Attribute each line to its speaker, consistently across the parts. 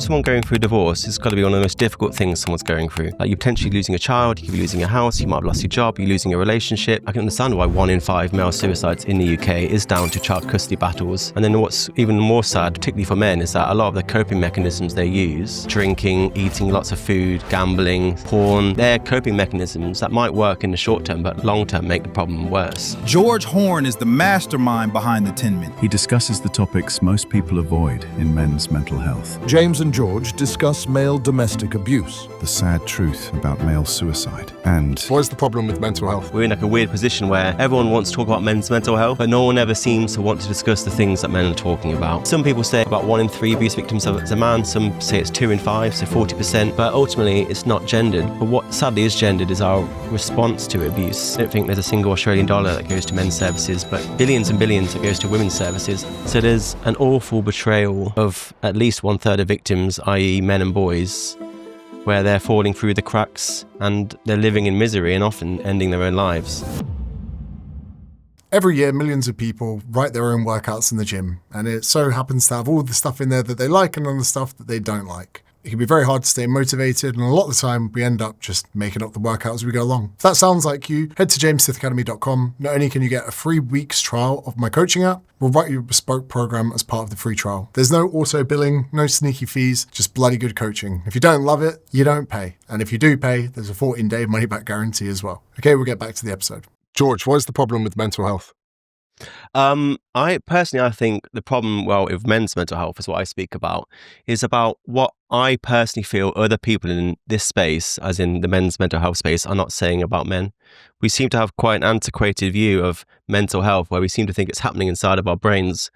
Speaker 1: someone going through divorce, it's got to be one of the most difficult things someone's going through. Like, you're potentially losing a child, you could be losing a house, you might have lost your job, you're losing a relationship. I can understand why 1 in 5 male suicides in the UK is down to child custody battles. And then what's even more sad, particularly for men, is that a lot of the coping mechanisms they use, drinking, eating lots of food, gambling, porn, they're coping mechanisms that might work in the short term, but long term make the problem worse.
Speaker 2: George Horne is the mastermind behind the TinMen.
Speaker 3: He discusses the topics most people avoid in men's mental health.
Speaker 4: James and George discuss male domestic abuse.
Speaker 3: The sad truth about male suicide. And
Speaker 5: what is the problem with mental health?
Speaker 1: We're in like a weird position where everyone wants to talk about men's mental health, but no one ever seems to want to discuss the things that men are talking about. Some people say about 1 in 3 abuse victims are a man, some say it's 2 in 5, so 40%, but ultimately it's not gendered. But what sadly is gendered is our response to abuse. I don't think there's a single Australian dollar that goes to men's services, but billions and billions that goes to women's services. So there's an awful betrayal of at least 1/3 of victims, i.e. men and boys, where they're falling through the cracks and they're living in misery and often ending their own lives.
Speaker 5: Every year, millions of people write their own workouts in the gym, and it so happens to have all the stuff in there that they like and all the stuff that they don't like. It can be very hard to stay motivated, and a lot of the time we end up just making up the workout as we go along. If that sounds like you, head to jamesthacademy.com. Not only can you get a free week's trial of my coaching app, we'll write you a bespoke program as part of the free trial. There's no auto billing, no sneaky fees, just bloody good coaching. If you don't love it, you don't pay. And if you do pay, there's a 14-day money-back guarantee as well. Okay, we'll get back to the episode.
Speaker 6: George, what is the problem with mental health?
Speaker 1: I think the problem, with men's mental health is what I speak about, is about what I personally feel other people in this space, as in the men's mental health space, are not saying about men. We seem to have quite an antiquated view of mental health where we seem to think it's happening inside of our brains.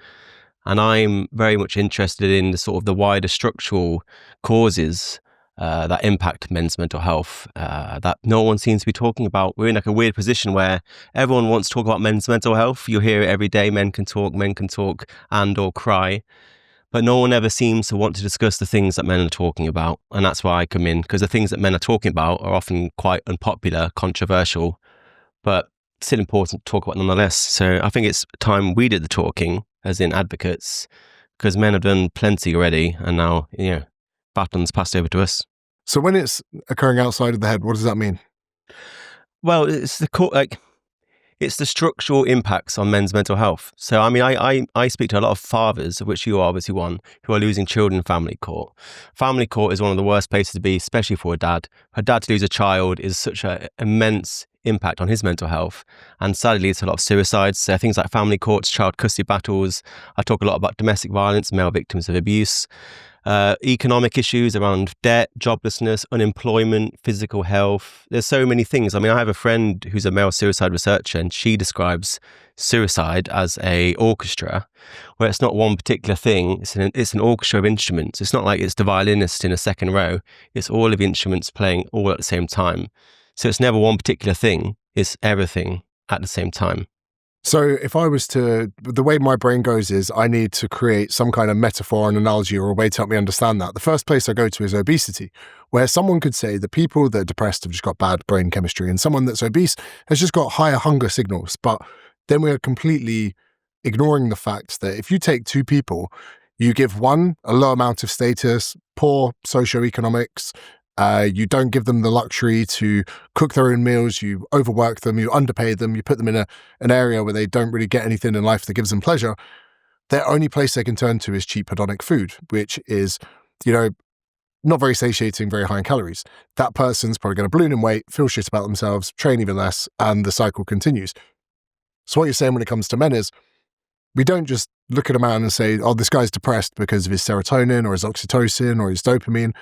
Speaker 1: And I'm very much interested in the sort of the wider structural causes that impact men's mental health that no one seems to be talking about. We're in like a weird position where everyone wants to talk about men's mental health. You hear it every day, men can talk and or cry. But no one ever seems to want to discuss the things that men are talking about. And that's why I come in, because the things that men are talking about are often quite unpopular, controversial, but still important to talk about nonetheless. So I think it's time we did the talking, as in advocates, because men have done plenty already, and now, baton's passed over to us.
Speaker 6: So when it's occurring outside of the head, what does that mean?
Speaker 1: Well, it's the structural impacts on men's mental health. So, I mean, I speak to a lot of fathers, of which you are obviously one, who are losing children in family court. Family court is one of the worst places to be, especially for a dad. For a dad to lose a child is such an immense impact on his mental health, and sadly leads to a lot of suicides. So things like family courts, child custody battles. I talk a lot about domestic violence, male victims of abuse, economic issues around debt, joblessness, unemployment, physical health. There's so many things. I mean, I have a friend who's a male suicide researcher, and she describes suicide as a orchestra, where it's not one particular thing. It's an orchestra of instruments. It's not like it's the violinist in a second row. It's all of the instruments playing all at the same time. So it's never one particular thing. It's everything at the same time.
Speaker 6: So if I was to, the way my brain goes is I need to create some kind of metaphor, an analogy, or a way to help me understand that. The first place I go to is obesity, where someone could say the people that are depressed have just got bad brain chemistry, and someone that's obese has just got higher hunger signals. But then we're completely ignoring the fact that if you take two people, you give one a low amount of status, poor socioeconomics, you don't give them the luxury to cook their own meals, you overwork them, you underpay them, you put them in an area where they don't really get anything in life that gives them pleasure. Their only place they can turn to is cheap hedonic food, which is, not very satiating, very high in calories. That person's probably going to balloon in weight, feel shit about themselves, train even less, and the cycle continues. So what you're saying when it comes to men is, we don't just look at a man and say, oh, this guy's depressed because of his serotonin or his oxytocin or his dopamine.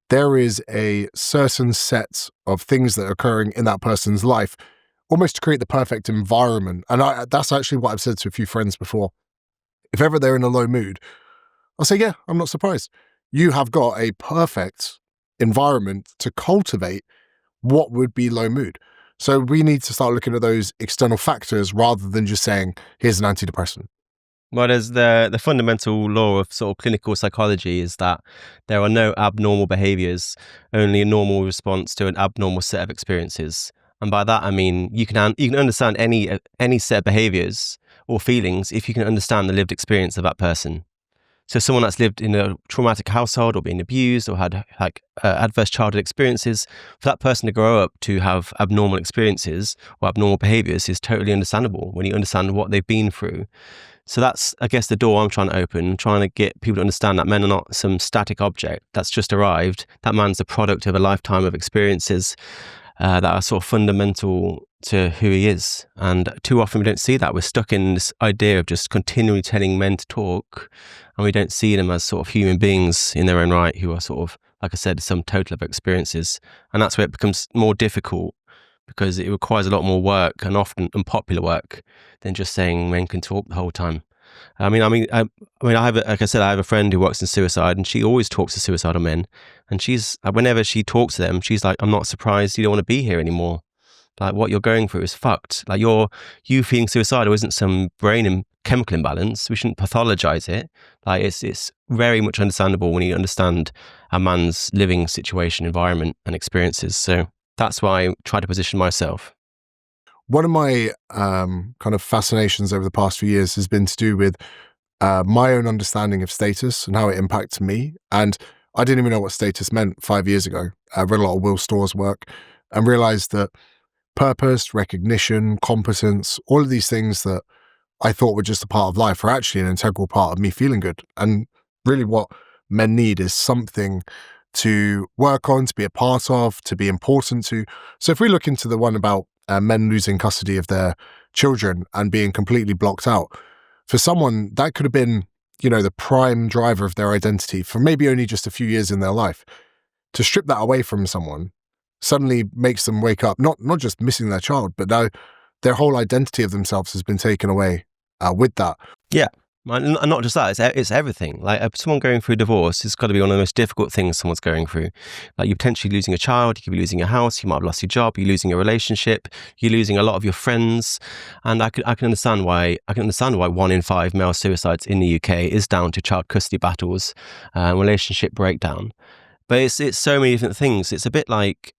Speaker 6: There is a certain set of things that are occurring in that person's life, almost to create the perfect environment. And that's actually what I've said to a few friends before. If ever they're in a low mood, I'll say, yeah, I'm not surprised. You have got a perfect environment to cultivate what would be low mood. So we need to start looking at those external factors rather than just saying, here's an antidepressant.
Speaker 1: Well, there's the fundamental law of sort of clinical psychology is that there are no abnormal behaviors, only a normal response to an abnormal set of experiences. And by that, I mean, you can understand any set of behaviors or feelings if you can understand the lived experience of that person. So someone that's lived in a traumatic household or been abused or had like adverse childhood experiences, for that person to grow up to have abnormal experiences or abnormal behaviors is totally understandable when you understand what they've been through. So that's, I guess, the door I'm trying to open, trying to get people to understand that men are not some static object that's just arrived. That man's the product of a lifetime of experiences that are sort of fundamental to who he is. And too often we don't see that. We're stuck in this idea of just continually telling men to talk, and we don't see them as sort of human beings in their own right who are sort of, like I said, some total of experiences. And that's where it becomes more difficult, because it requires a lot more work, and often unpopular work, than just saying men can talk the whole time. I have, like I said, I have a friend who works in suicide, and she always talks to suicidal men. And whenever she talks to them, she's like, "I'm not surprised you don't want to be here anymore. Like, what you're going through is fucked. Like, you feeling suicidal isn't some brain and chemical imbalance. We shouldn't pathologize it. Like, it's very much understandable when you understand a man's living situation, environment, and experiences. So that's why I try to position myself."
Speaker 6: One of my kind of fascinations over the past few years has been to do with my own understanding of status and how it impacts me. And I didn't even know what status meant 5 years ago. I read a lot of Will Storr's work and realized that purpose, recognition, competence, all of these things that I thought were just a part of life are actually an integral part of me feeling good. And really what men need is something to work on, to be a part of, to be important to. So if we look into the one about men losing custody of their children and being completely blocked out, for someone that could have been, the prime driver of their identity for maybe only just a few years in their life. To strip that away from someone suddenly makes them wake up, not just missing their child, but now their whole identity of themselves has been taken away with that.
Speaker 1: Yeah. And not just that, it's everything. Like, someone going through divorce has got to be one of the most difficult things someone's going through. Like, you're potentially losing a child, you could be losing your house, you might have lost your job, you're losing a relationship, you're losing a lot of your friends. And I can understand why 1 in 5 male suicides in the UK is down to child custody battles, relationship breakdown. But it's so many different things. It's a bit like,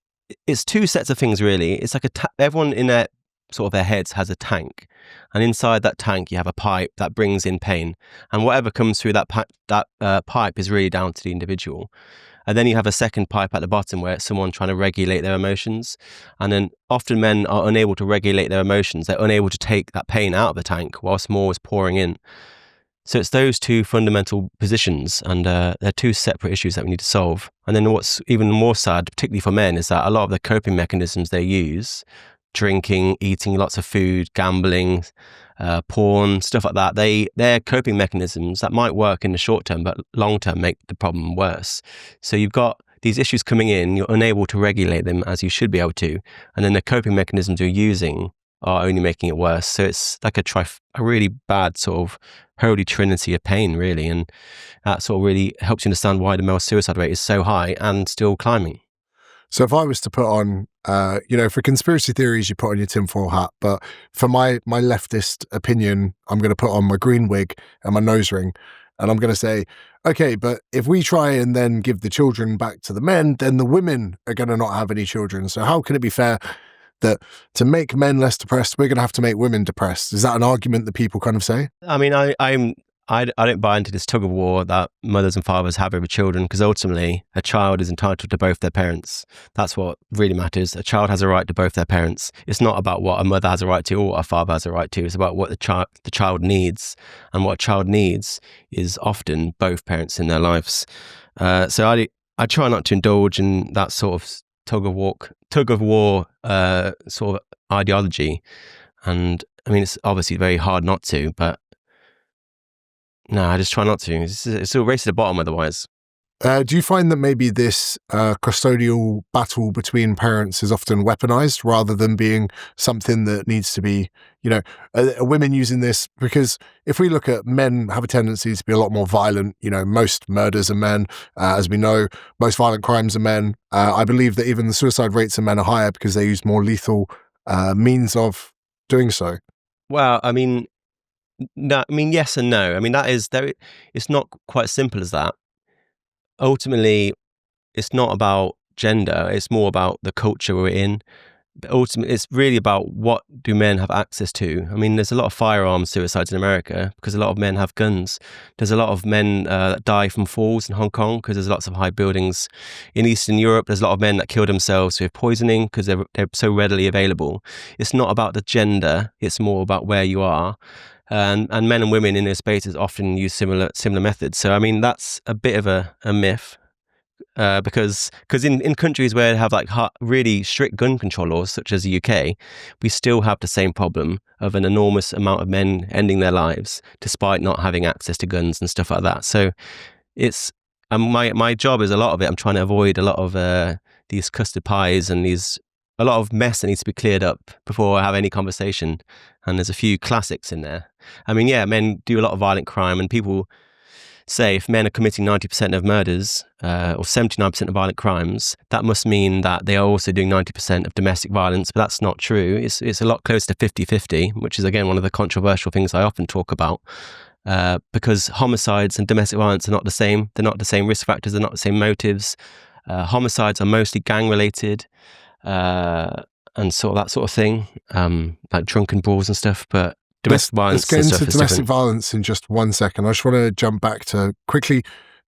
Speaker 1: it's two sets of things really. It's like everyone in their sort of their heads has a tank, and inside that tank you have a pipe that brings in pain, and whatever comes through that pipe is really down to the individual. And then you have a second pipe at the bottom where it's someone trying to regulate their emotions, and then often men are unable to regulate their emotions. They're unable to take that pain out of the tank whilst more is pouring in. So it's those two fundamental positions, and they're two separate issues that we need to solve. And then what's even more sad, particularly for men, is that a lot of the coping mechanisms they use, drinking, eating lots of food, gambling, porn, stuff like that, they're coping mechanisms that might work in the short term, but long term make the problem worse. So you've got these issues coming in, you're unable to regulate them as you should be able to, and then the coping mechanisms you're using are only making it worse. So it's like a really bad sort of holy trinity of pain, really, and that sort of really helps you understand why the male suicide rate is so high and still climbing.
Speaker 6: So if I was to put on, for conspiracy theories, you put on your tinfoil hat, but for my leftist opinion, I'm going to put on my green wig and my nose ring, and I'm going to say, okay, but if we try and then give the children back to the men, then the women are going to not have any children. So how can it be fair that to make men less depressed, we're going to have to make women depressed? Is that an argument that people kind of say?
Speaker 1: I mean, I don't buy into this tug of war that mothers and fathers have over children, because ultimately a child is entitled to both their parents. That's what really matters. A child has a right to both their parents. It's not about what a mother has a right to or what a father has a right to. It's about what the child needs, and what a child needs is often both parents in their lives. So I try not to indulge in that sort of tug of war sort of ideology, and I mean, it's obviously very hard not to, but no, I just try not to. It's a race to the bottom otherwise.
Speaker 6: Do you find that maybe this custodial battle between parents is often weaponized rather than being something that needs to be, women using this? Because if we look at men have a tendency to be a lot more violent, most murders are men, as we know, most violent crimes are men. I believe that even the suicide rates of men are higher because they use more lethal means of doing so.
Speaker 1: Well, I mean, no, I mean, yes and no. I mean, it's not quite as simple as that. Ultimately, it's not about gender. It's more about the culture we're in. ultimately, it's really about what do men have access to. I mean, there's a lot of firearms suicides in America because a lot of men have guns. There's a lot of men that die from falls in Hong Kong because there's lots of high buildings. In Eastern Europe, there's a lot of men that kill themselves with poisoning because they're so readily available. It's not about the gender. It's more about where you are. And men and women in those spaces often use similar methods. So, I mean, that's a bit of a myth. Because in countries where they have like really strict gun control laws, such as the UK, we still have the same problem of an enormous amount of men ending their lives despite not having access to guns and stuff like that. So it's my job is a lot of it. I'm trying to avoid a lot of these custard pies and a lot of mess that needs to be cleared up before I have any conversation. And there's a few classics in there. I mean, yeah, men do a lot of violent crime, and people say if men are committing 90% of murders or 79% of violent crimes, that must mean that they are also doing 90% of domestic violence. But that's not true. It's a lot closer to 50-50, which is, again, one of the controversial things I often talk about, because homicides and domestic violence are not the same. They're not the same risk factors. They're not the same motives. Homicides are mostly gang-related and sort of that sort of thing, like drunken brawls and stuff. But domestic violence.
Speaker 6: Let's get into domestic violence in just 1 second. I just want to jump back to quickly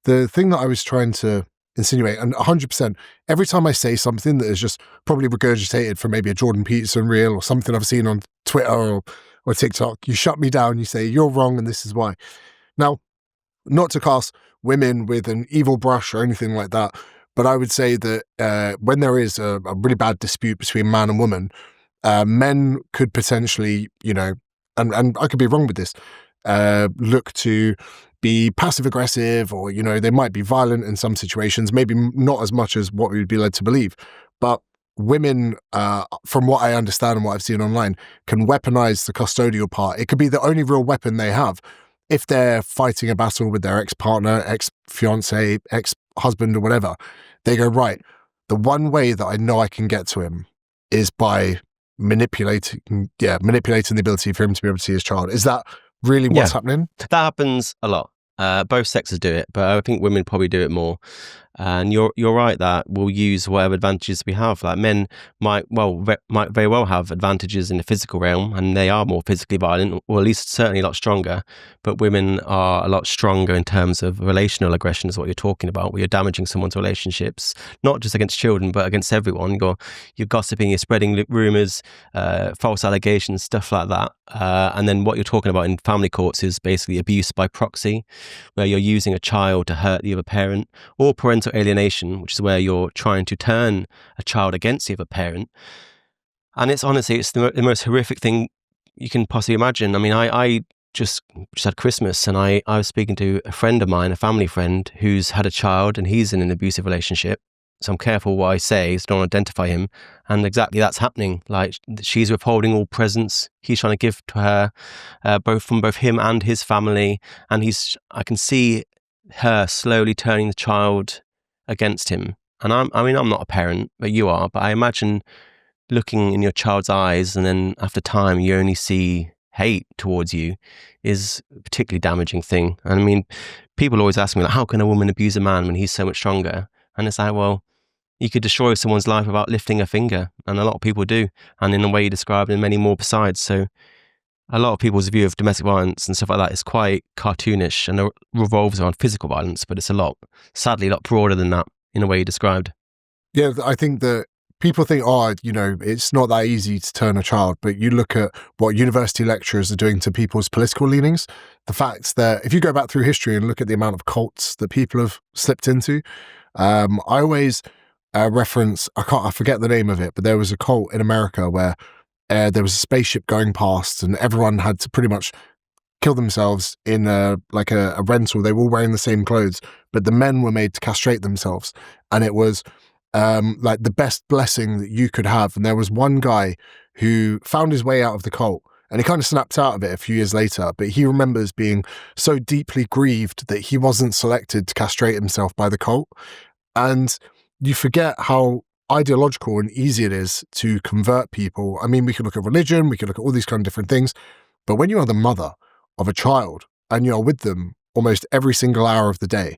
Speaker 6: the thing that I was trying to insinuate. And 100%, every time I say something that is just probably regurgitated from maybe a Jordan Peterson reel or something I've seen on Twitter or TikTok, you shut me down. You say, you're wrong and this is why. Now, not to cast women with an evil brush or anything like that, but I would say that when there is a really bad dispute between man and woman, men could potentially, and I could be wrong with this, look to be passive-aggressive or, they might be violent in some situations, maybe not as much as what we would be led to believe. But women, from what I understand and what I've seen online, can weaponize the custodial part. It could be the only real weapon they have. If they're fighting a battle with their ex-partner, ex-fiancé, ex-husband or whatever, they go, right, the one way that I know I can get to him is by manipulating the ability for him to be able to see his child. Is that really what's happening?
Speaker 1: That happens a lot. Both sexes do it, but I think women probably do it more. And you're right that we'll use whatever advantages we have. Like men might very well have advantages in the physical realm, and they are more physically violent, or at least certainly a lot stronger. But women are a lot stronger in terms of relational aggression, is what you're talking about, where you're damaging someone's relationships, not just against children, but against everyone. You're gossiping, you're spreading rumors, false allegations, stuff like that. And then what you're talking about in family courts is basically abuse by proxy, where you're using a child to hurt the other parent, or parental alienation, which is where you're trying to turn a child against the other parent. And it's the most horrific thing you can possibly imagine. I mean, I just had Christmas, and I was speaking to a friend of mine, a family friend, who's had a child, and he's in an abusive relationship. So I'm careful what I say, so don't identify him. And exactly that's happening. Like, she's withholding all presents he's trying to give to her, both from him and his family. And I can see her slowly turning the child against him. And I'm not a parent, but you are. But I imagine looking in your child's eyes, and then after time, you only see hate towards you, is a particularly damaging thing. And I mean, people always ask me, like, how can a woman abuse a man when he's so much stronger? And it's like, well, you could destroy someone's life without lifting a finger. And a lot of people do. And in the way you described, and many more besides. So a lot of people's view of domestic violence and stuff like that is quite cartoonish, and it revolves around physical violence, but it's sadly a lot broader than that in the way you described.
Speaker 6: Yeah, I think that people think, it's not that easy to turn a child, but you look at what university lecturers are doing to people's political leanings, the fact that if you go back through history and look at the amount of cults that people have slipped into, I always reference, I forget the name of it, but there was a cult in America where there was a spaceship going past and everyone had to pretty much kill themselves in a rental. They were all wearing the same clothes, but the men were made to castrate themselves. And it was like the best blessing that you could have. And there was one guy who found his way out of the cult, and he kind of snapped out of it a few years later, but he remembers being so deeply grieved that he wasn't selected to castrate himself by the cult. And you forget how ideological and easy it is to convert people. I mean, we could look at religion, we could look at all these kind of different things, but when you are the mother of a child and you're with them almost every single hour of the day,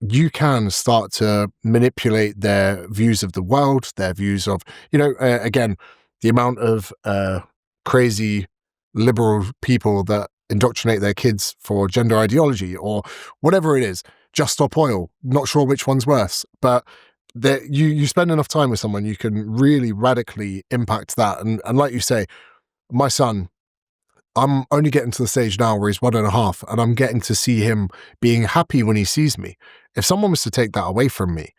Speaker 6: you can start to manipulate their views of the world, their views of, again, the amount of crazy liberal people that indoctrinate their kids for gender ideology or whatever it is. Just stop oil. Not sure which one's worse, but you spend enough time with someone, you can really radically impact that. And like you say, my son, I'm only getting to the stage now where he's 1.5, and I'm getting to see him being happy when he sees me. If someone was to take that away from me,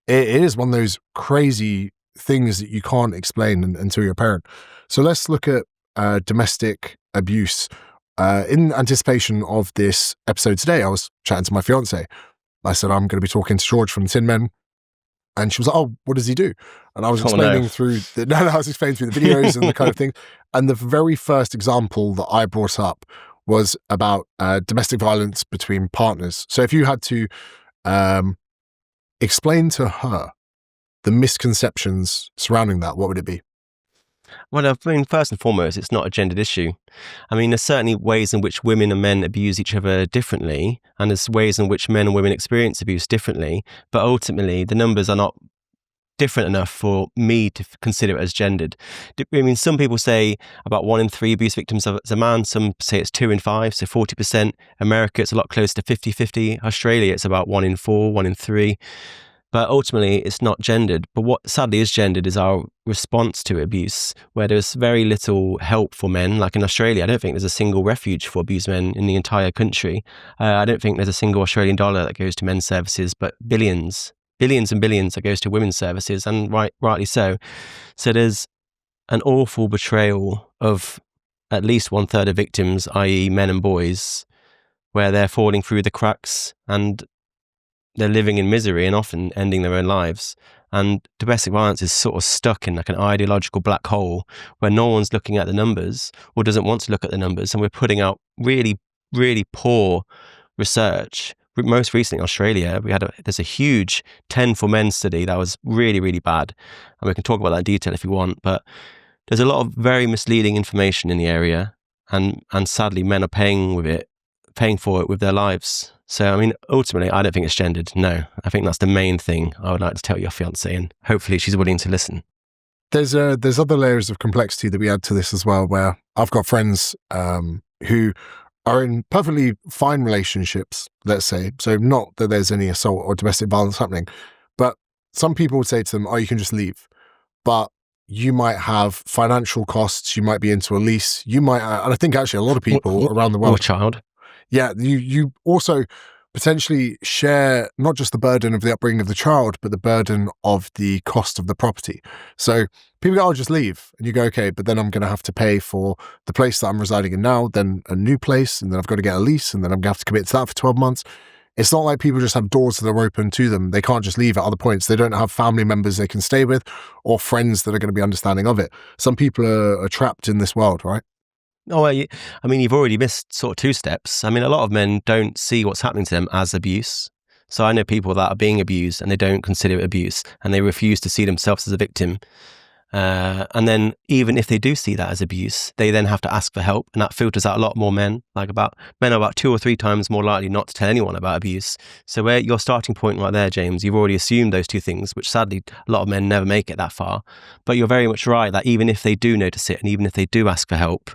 Speaker 6: it is one of those crazy things that you can't explain until you're a parent. So let's look at domestic abuse. In anticipation of this episode today, I was chatting to my fiance. I said, I'm going to be talking to George from TheTinMen. And she was like, oh, what does he do? And I was explaining through the videos and the kind of thing. And the very first example that I brought up was about domestic violence between partners. So if you had to explain to her the misconceptions surrounding that, what would it be?
Speaker 1: Well, I mean, first and foremost, it's not a gendered issue. I mean, there's certainly ways in which women and men abuse each other differently, and there's ways in which men and women experience abuse differently, but ultimately the numbers are not different enough for me to consider it as gendered. I mean, some people say about 1 in 3 abuse victims is a man, some say it's 2 in 5, so 40%. America, it's a lot closer to 50-50. Australia, it's about 1 in 4, 1 in 3. But ultimately, it's not gendered. But what sadly is gendered is our response to abuse, where there's very little help for men. Like in Australia, I don't think there's a single refuge for abused men in the entire country. I don't think there's a single Australian dollar that goes to men's services, but billions and billions that goes to women's services, and rightly so. So there's an awful betrayal of at least 1/3 of victims, i.e. men and boys, where they're falling through the cracks and they're living in misery and often ending their own lives. And domestic violence is sort of stuck in like an ideological black hole where no one's looking at the numbers or doesn't want to look at the numbers. And we're putting out really, really poor research. Most recently in Australia, there's a huge 10 for men study that was really, really bad. And we can talk about that in detail if you want, but there's a lot of very misleading information in the area. And sadly, men are paying for it with their lives. So, I mean, ultimately, I don't think it's gendered. No, I think that's the main thing I would like to tell your fiancée, and hopefully she's willing to listen.
Speaker 6: There's other layers of complexity that we add to this as well, where I've got friends who are in perfectly fine relationships, let's say. So not that there's any assault or domestic violence happening, but some people would say to them, oh, you can just leave. But you might have financial costs. You might be into a lease. You might, and I think actually a lot of people around the world.
Speaker 1: Or child.
Speaker 6: Yeah, you also potentially share not just the burden of the upbringing of the child, but the burden of the cost of the property. So people go, I'll just leave. And you go, okay, but then I'm going to have to pay for the place that I'm residing in now, then a new place, and then I've got to get a lease, and then I'm going to have to commit to that for 12 months. It's not like people just have doors that are open to them. They can't just leave at other points. They don't have family members they can stay with or friends that are going to be understanding of it. Some people are trapped in this world, right?
Speaker 1: Oh, well, I mean, you've already missed sort of 2 steps. I mean, a lot of men don't see what's happening to them as abuse. So I know people that are being abused and they don't consider it abuse and they refuse to see themselves as a victim. And then even if they do see that as abuse, they then have to ask for help, and that filters out a lot more men. Men are about 2 or 3 times more likely not to tell anyone about abuse. So where your starting point right there, James, you've already assumed those 2 things, which sadly a lot of men never make it that far. But you're very much right that even if they do notice it and even if they do ask for help,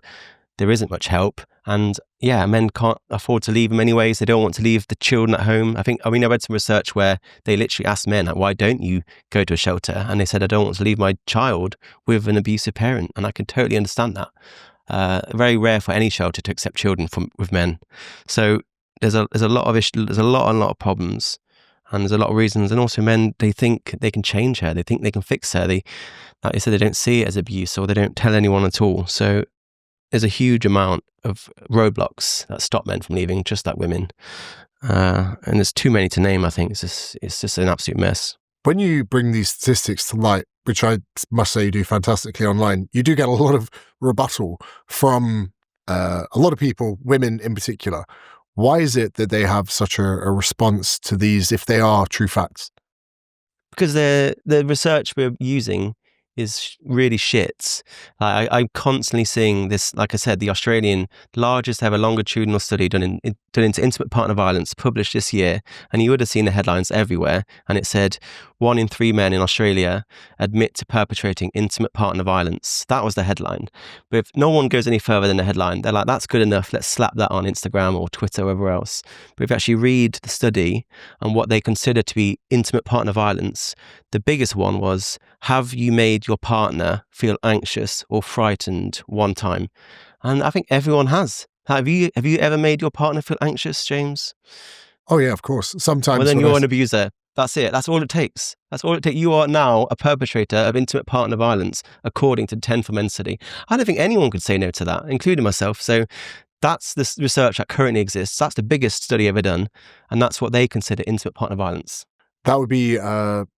Speaker 1: there isn't much help. And yeah, men can't afford to leave them anyways. They don't want to leave the children at home. I read some research where they literally asked men, like, why don't you go to a shelter? And they said, I don't want to leave my child with an abusive parent. And I can totally understand that. Very rare for any shelter to accept children with men. So there's a lot of issues, there's a lot problems. And there's a lot of reasons. And also men, they think they can change her. They think they can fix her. Like I said, they don't see it as abuse or they don't tell anyone at all. So there's a huge amount of roadblocks that stop men from leaving, just like women. And there's too many to name, I think. It's just an absolute mess.
Speaker 6: When you bring these statistics to light, which I must say you do fantastically online, you do get a lot of rebuttal from a lot of people, women in particular. Why is it that they have such a response to these if they are true facts?
Speaker 1: Because the research we're using is really shit. I'm constantly seeing this, like I said, the Australian largest ever longitudinal study done into intimate partner violence published this year, and you would have seen the headlines everywhere, and it said 1 in 3 men in Australia admit to perpetrating intimate partner violence. That was the headline. But if no one goes any further than the headline, they're like, that's good enough, let's slap that on Instagram or Twitter or wherever else. But if you actually read the study and what they consider to be intimate partner violence, the biggest one was, have you made your partner feel anxious or frightened one time? And I think everyone has. Have you ever made your partner feel anxious, James?
Speaker 6: Oh yeah, of course. Sometimes.
Speaker 1: Well, then you're an abuser. That's it. That's all it takes. That's all it takes. You are now a perpetrator of intimate partner violence, according to the 10 for Men study. I don't think anyone could say no to that, including myself. So that's the research that currently exists. That's the biggest study ever done. And that's what they consider intimate partner violence.
Speaker 6: That would be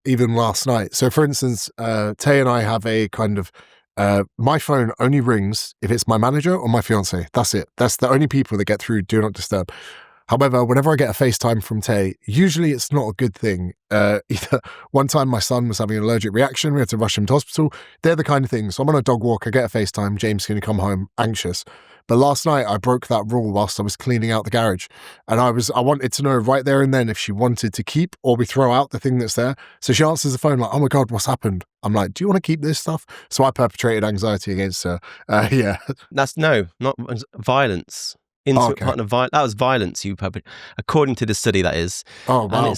Speaker 6: even last night. So, for instance, Tay and I have a kind of my phone only rings if it's my manager or my fiance. That's it. That's the only people that get through Do Not Disturb. However, whenever I get a FaceTime from Tay, usually it's not a good thing. Either one time my son was having an allergic reaction, we had to rush him to hospital. They're the kind of things. So I'm on a dog walk, I get a FaceTime, James can come home anxious. But last night I broke that rule whilst I was cleaning out the garage. And I wanted to know right there and then if she wanted to keep or we throw out the thing that's there. So she answers the phone like, oh my God, what's happened? I'm like, do you want to keep this stuff? So I perpetrated anxiety against her. Yeah.
Speaker 1: That's not violence. Intimate partner violence. That was violence you perpetrate, according to the study, that is.
Speaker 6: Oh, wow.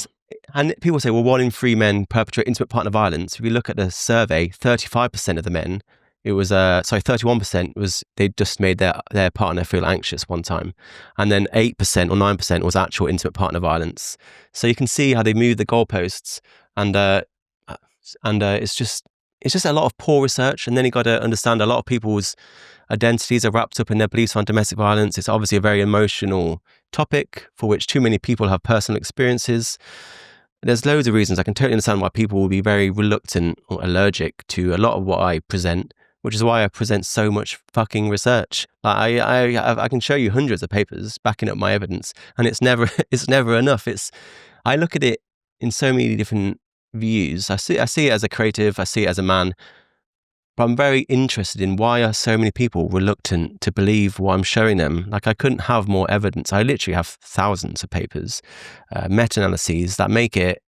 Speaker 1: And people say, well, 1 in 3 men perpetrate intimate partner violence. If you look at the survey, 35% of the men, 31% was they just made their partner feel anxious one time. And then 8% or 9% was actual intimate partner violence. So you can see how they move the goalposts, and it's just a lot of poor research. And then you got to understand a lot of people's identities are wrapped up in their beliefs on domestic violence. It's obviously a very emotional topic for which too many people have personal experiences. There's loads of reasons. I can totally understand why people will be very reluctant or allergic to a lot of what I present, which is why I present so much fucking research. I can show you hundreds of papers backing up my evidence, and it's never enough. I look at it in so many different views. I see it as a creative, I see it as a man, but I'm very interested in why are so many people reluctant to believe what I'm showing them. Like, I couldn't have more evidence. I literally have thousands of papers, meta-analyses that make it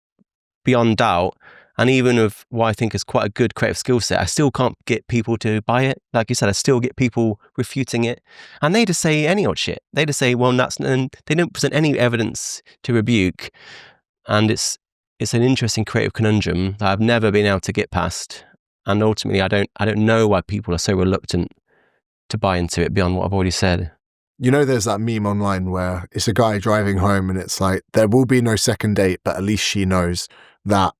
Speaker 1: beyond doubt. And even with what I think is quite a good creative skill set, I still can't get people to buy it. Like you said, I still get people refuting it. And they just say any odd shit. They just say, well, and they don't present any evidence to rebuke. And it's an interesting creative conundrum that I've never been able to get past. And ultimately, I don't know why people are so reluctant to buy into it beyond what I've already said.
Speaker 6: You know, there's that meme online where it's a guy driving home and it's like, there will be no second date, but at least she knows that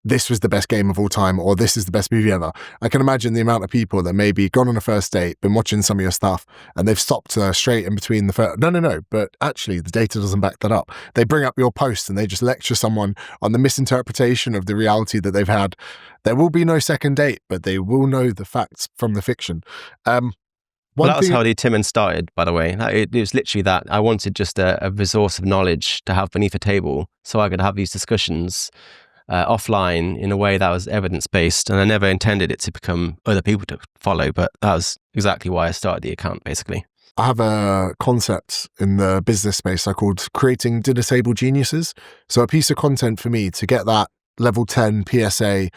Speaker 6: this was the best game of all time, or this is the best movie ever. I can imagine the amount of people that maybe gone on a first date, been watching some of your stuff, and they've stopped straight in between the first. No, but actually the data doesn't back that up. They bring up your post and they just lecture someone on the misinterpretation of the reality that they've had. There will be no second date, but they will know the facts from the fiction.
Speaker 1: Well, that was how TheTinMen started, by the way. It was literally that. I wanted just a resource of knowledge to have beneath a table so I could have these discussions offline in a way that was evidence-based, and I never intended it to become other people to follow, but that was exactly why I started the account, basically.
Speaker 6: I have a concept in the business space I called creating dinner-table geniuses. So a piece of content for me to get that level 10 PSA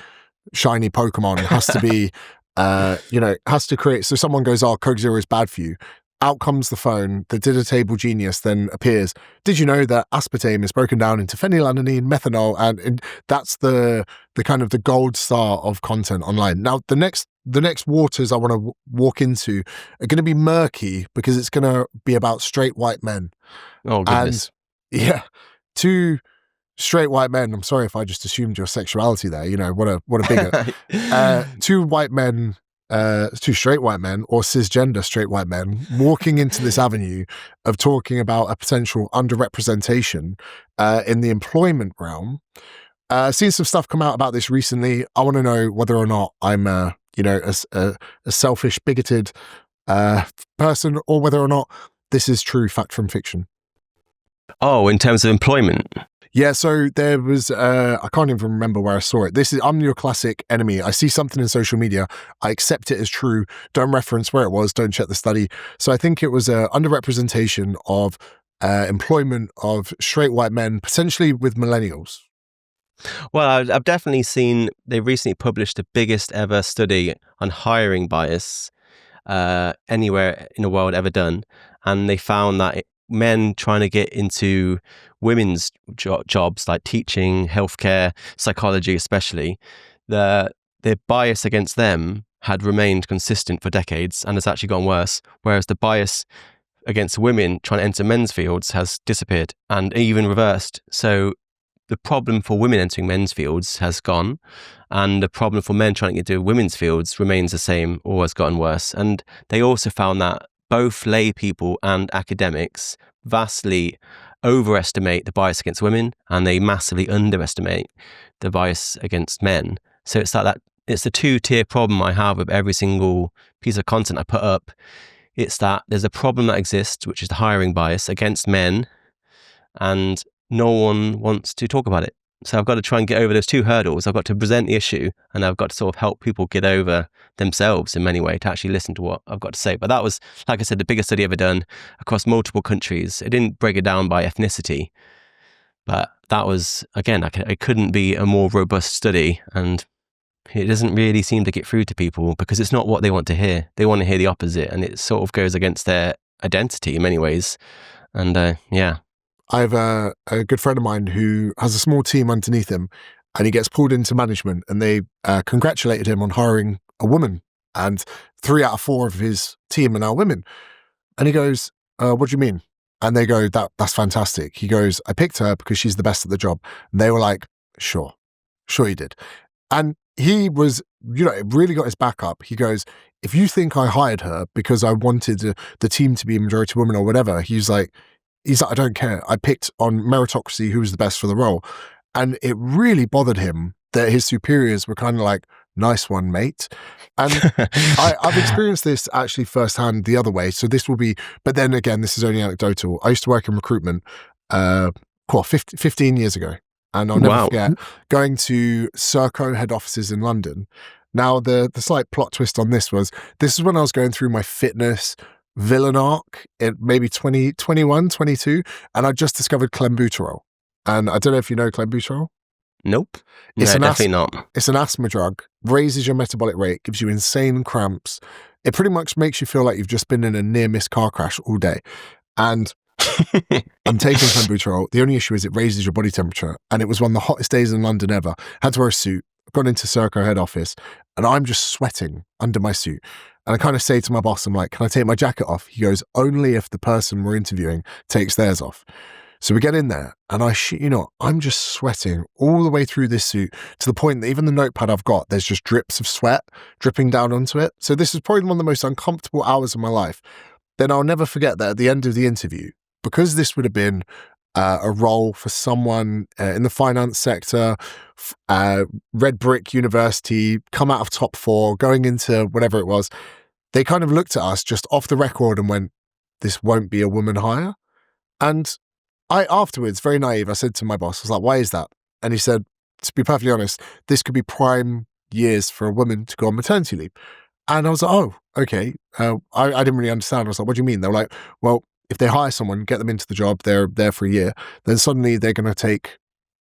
Speaker 6: shiny Pokemon has to be, has to create. So someone goes, oh, Coke Zero is bad for you. Out comes the phone, the dinner-table genius then appears. Did you know that aspartame is broken down into phenylalanine, methanol, and that's the kind of the gold star of content online. Now, the next waters I want to walk into are going to be murky because it's going to be about straight white men.
Speaker 1: Oh, goodness.
Speaker 6: And yeah, two straight white men. I'm sorry if I just assumed your sexuality there. You know, what a bigot. Two straight white men or cisgender straight white men walking into this avenue of talking about a potential underrepresentation in the employment realm. Seen some stuff come out about this recently. I want to know whether or not I'm a selfish, bigoted person, or whether or not this is true fact from fiction.
Speaker 1: Oh, in terms of employment?
Speaker 6: Yeah, so there was, I can't even remember where I saw it. I'm your classic enemy. I see something in social media, I accept it as true, don't reference where it was, don't check the study. So I think it was a underrepresentation of employment of straight white men, potentially with millennials.
Speaker 1: Well, I've definitely seen they recently published the biggest ever study on hiring bias anywhere in the world ever done. And they found that men trying to get into women's jobs like teaching, healthcare, psychology especially, the bias against them had remained consistent for decades and has actually gotten worse, whereas the bias against women trying to enter men's fields has disappeared and even reversed. So the problem for women entering men's fields has gone, and the problem for men trying to get into women's fields remains the same or has gotten worse. And they also found that both lay people and academics vastly overestimate the bias against women, and they massively underestimate the bias against men. So it's like that. It's the two-tier problem I have with every single piece of content I put up. It's that there's a problem that exists, which is the hiring bias against men, and no one wants to talk about it. So I've got to try and get over those two hurdles. I've got to present the issue, and I've got to sort of help people get over themselves in many ways to actually listen to what I've got to say. But that was, like I said, the biggest study ever done across multiple countries. It didn't break it down by ethnicity, but that was, again, it couldn't be a more robust study, and it doesn't really seem to get through to people because it's not what they want to hear. They want to hear the opposite, and it sort of goes against their identity in many ways. And yeah.
Speaker 6: I have a good friend of mine who has a small team underneath him, and he gets pulled into management, and they congratulated him on hiring a woman, and 3 out of 4 of his team are now women. And he goes, what do you mean? And they go, that's fantastic. He goes, I picked her because she's the best at the job. And they were like, sure you did. And he was, it really got his back up. He goes, if you think I hired her because I wanted the team to be a majority women or whatever, he's like, I don't care. I picked on meritocracy who was the best for the role. And it really bothered him that his superiors were kind of like, nice one, mate. And I've experienced this actually firsthand the other way. So this will be, but then again, this is only anecdotal. I used to work in recruitment 15 years ago. And I'll never forget going to Serco head offices in London. Now, the slight plot twist on this is when I was going through my fitness villain arc at maybe 21, 22, and I just discovered clenbuterol. And I don't know if you know clenbuterol.
Speaker 1: Nope. Definitely not.
Speaker 6: It's an asthma drug, raises your metabolic rate, gives you insane cramps. It pretty much makes you feel like you've just been in a near-miss car crash all day. And I'm taking clenbuterol. The only issue is it raises your body temperature. And it was one of the hottest days in London ever. Had to wear a suit, gone into Serco head office, and I'm just sweating under my suit. And I kind of say to my boss, I'm like, can I take my jacket off? He goes, only if the person we're interviewing takes theirs off. So we get in there, and I'm just sweating all the way through this suit to the point that even the notepad I've got, there's just drips of sweat dripping down onto it. So this is probably one of the most uncomfortable hours of my life. Then I'll never forget that at the end of the interview, because this would have been a role for someone in the finance sector, red brick university, come out of top 4, going into whatever it was. They kind of looked at us just off the record and went, this won't be a woman hire. And I afterwards, very naive, I said to my boss, I was like, why is that? And he said, to be perfectly honest, this could be prime years for a woman to go on maternity leave. And I was like, oh, okay. I didn't really understand. I was like, what do you mean? They were like, well, if they hire someone, get them into the job, they're there for a year, then suddenly they're going to take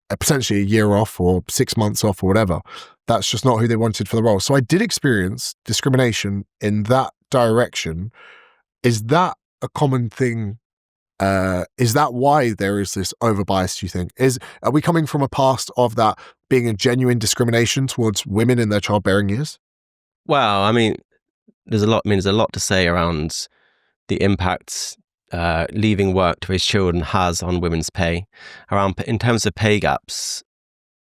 Speaker 6: potentially a year off or 6 months off or whatever. That's just not who they wanted for the role. So I did experience discrimination in that direction. Is that a common thing? Is that why there is this over bias, do you think? Are we coming from a past of that being a genuine discrimination towards women in their childbearing years?
Speaker 1: Well, I mean, there's a lot to say around the impacts leaving work to raise children has on women's pay. In terms of pay gaps,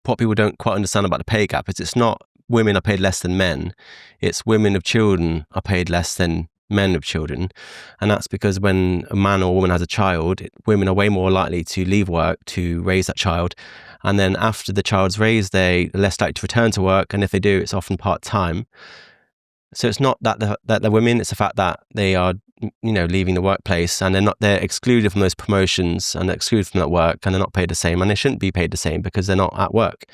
Speaker 1: what people don't quite understand about the pay gap is it's not women are paid less than men. It's women of children are paid less than men of children. And that's because when a man or a woman has a child, women are way more likely to leave work to raise that child. And then after the child's raised, they're less likely to return to work. And if they do, it's often part-time. So it's not that they're women, it's the fact that they are leaving the workplace, and they're excluded from those promotions and they're excluded from that work, and they're not paid the same, and they shouldn't be paid the same because they're not at work.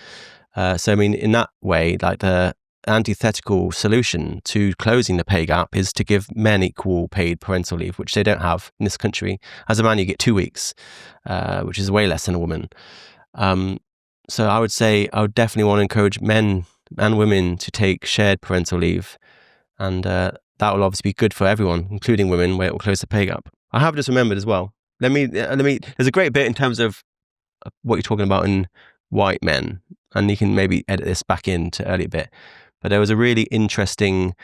Speaker 1: So I mean, in that way, like the antithetical solution to closing the pay gap is to give men equal paid parental leave, which they don't have in this country. As a man, you get 2 weeks, which is way less than a woman. So I would say I would definitely want to encourage men and women to take shared parental leave, and that will obviously be good for everyone, including women, where it will close the pay gap. I have just remembered as well. Let me. There's a great bit in terms of what you're talking about in white men, and you can maybe edit this back into earlier bit. But there was a really interesting,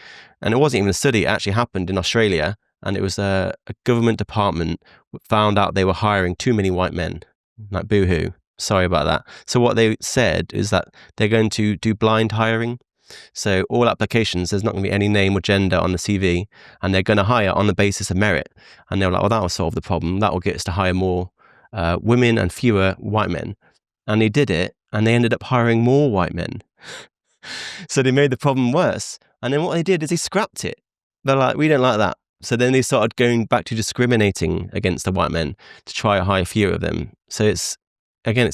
Speaker 1: and it wasn't even a study. It actually happened in Australia, and it was a government department found out they were hiring too many white men. Like, boo-hoo. Sorry about that. So what they said is that they're going to do blind hiring. So all applications, there's not going to be any name or gender on the CV, and they're going to hire on the basis of merit. And they were like, well, that will solve the problem. That will get us to hire more women and fewer white men. And they did it, and they ended up hiring more white men. So they made the problem worse. And then what they did is they scrapped it. They're like, we don't like that. So then they started going back to discriminating against the white men to try to hire fewer of them. So it's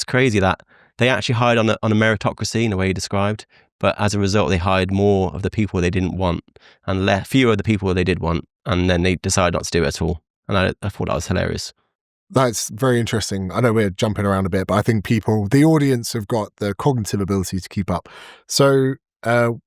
Speaker 1: crazy that they actually hired on a meritocracy in the way you described, but as a result, they hired more of the people they didn't want and fewer of the people they did want, and then they decided not to do it at all. And I thought that was hilarious.
Speaker 6: That's very interesting. I know we're jumping around a bit, but I think the audience have got the cognitive ability to keep up. So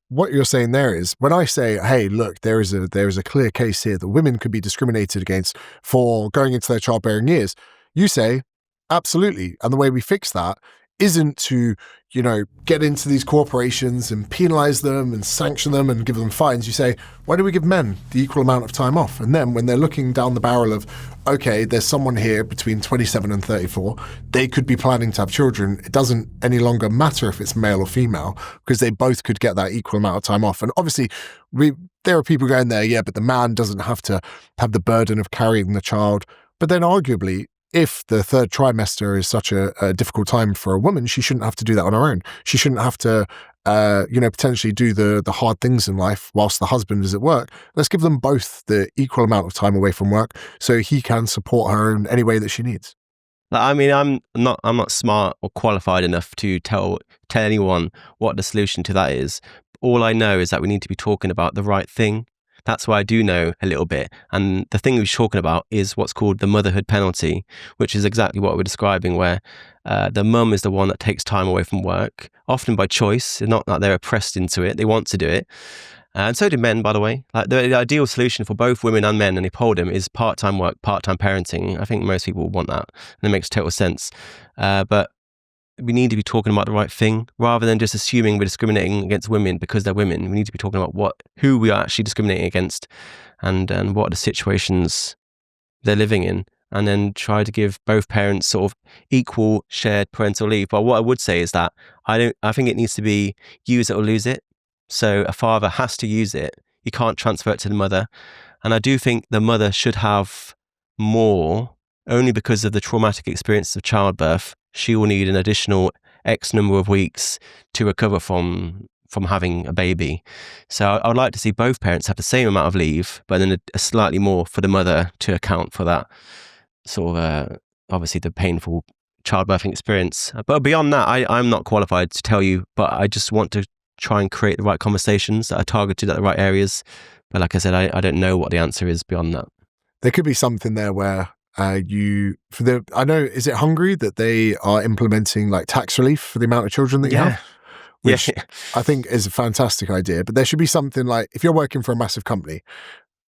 Speaker 6: what you're saying there is, when I say, hey, look, there is a clear case here that women could be discriminated against for going into their childbearing years, you say, absolutely. And the way we fix that isn't to, get into these corporations and penalize them and sanction them and give them fines. You say, why do we give men the equal amount of time off? And then when they're looking down the barrel of, okay, there's someone here between 27 and 34, they could be planning to have children. It doesn't any longer matter if it's male or female, because they both could get that equal amount of time off. And obviously, there are people going there, yeah, but the man doesn't have to have the burden of carrying the child. But then arguably, if the third trimester is such a difficult time for a woman, she shouldn't have to do that on her own. She shouldn't have to, potentially do the hard things in life whilst the husband is at work. Let's give them both the equal amount of time away from work so he can support her in any way that she needs.
Speaker 1: I mean, I'm not smart or qualified enough to tell anyone what the solution to that is. All I know is that we need to be talking about the right thing. That's why I do know a little bit. And the thing we're talking about is what's called the motherhood penalty, which is exactly what we're describing, where the mum is the one that takes time away from work, often by choice. It's not that they're oppressed into it. They want to do it. And so do men, by the way. Like the ideal solution for both women and men, and they polled them, is part-time work, part-time parenting. I think most people want that, and it makes total sense. But we need to be talking about the right thing rather than just assuming we're discriminating against women because they're women. We need to be talking about who we are actually discriminating against and what are the situations they're living in, and then try to give both parents sort of equal shared parental leave. But what I would say is that I think it needs to be use it or lose it. So a father has to use it. You can't transfer it to the mother. And I do think the mother should have more, only because of the traumatic experience of childbirth. She will need an additional X number of weeks to recover from having a baby. So I would like to see both parents have the same amount of leave, but then a slightly more for the mother to account for that sort of, obviously, the painful childbirthing experience. But beyond that, I'm not qualified to tell you, but I just want to try and create the right conversations that are targeted at the right areas. But like I said, I don't know what the answer is beyond that.
Speaker 6: There could be something there where I know, is it Hungary that they are implementing like tax relief for the amount of children that you have? Which I think is a fantastic idea. But there should be something like, if you're working for a massive company,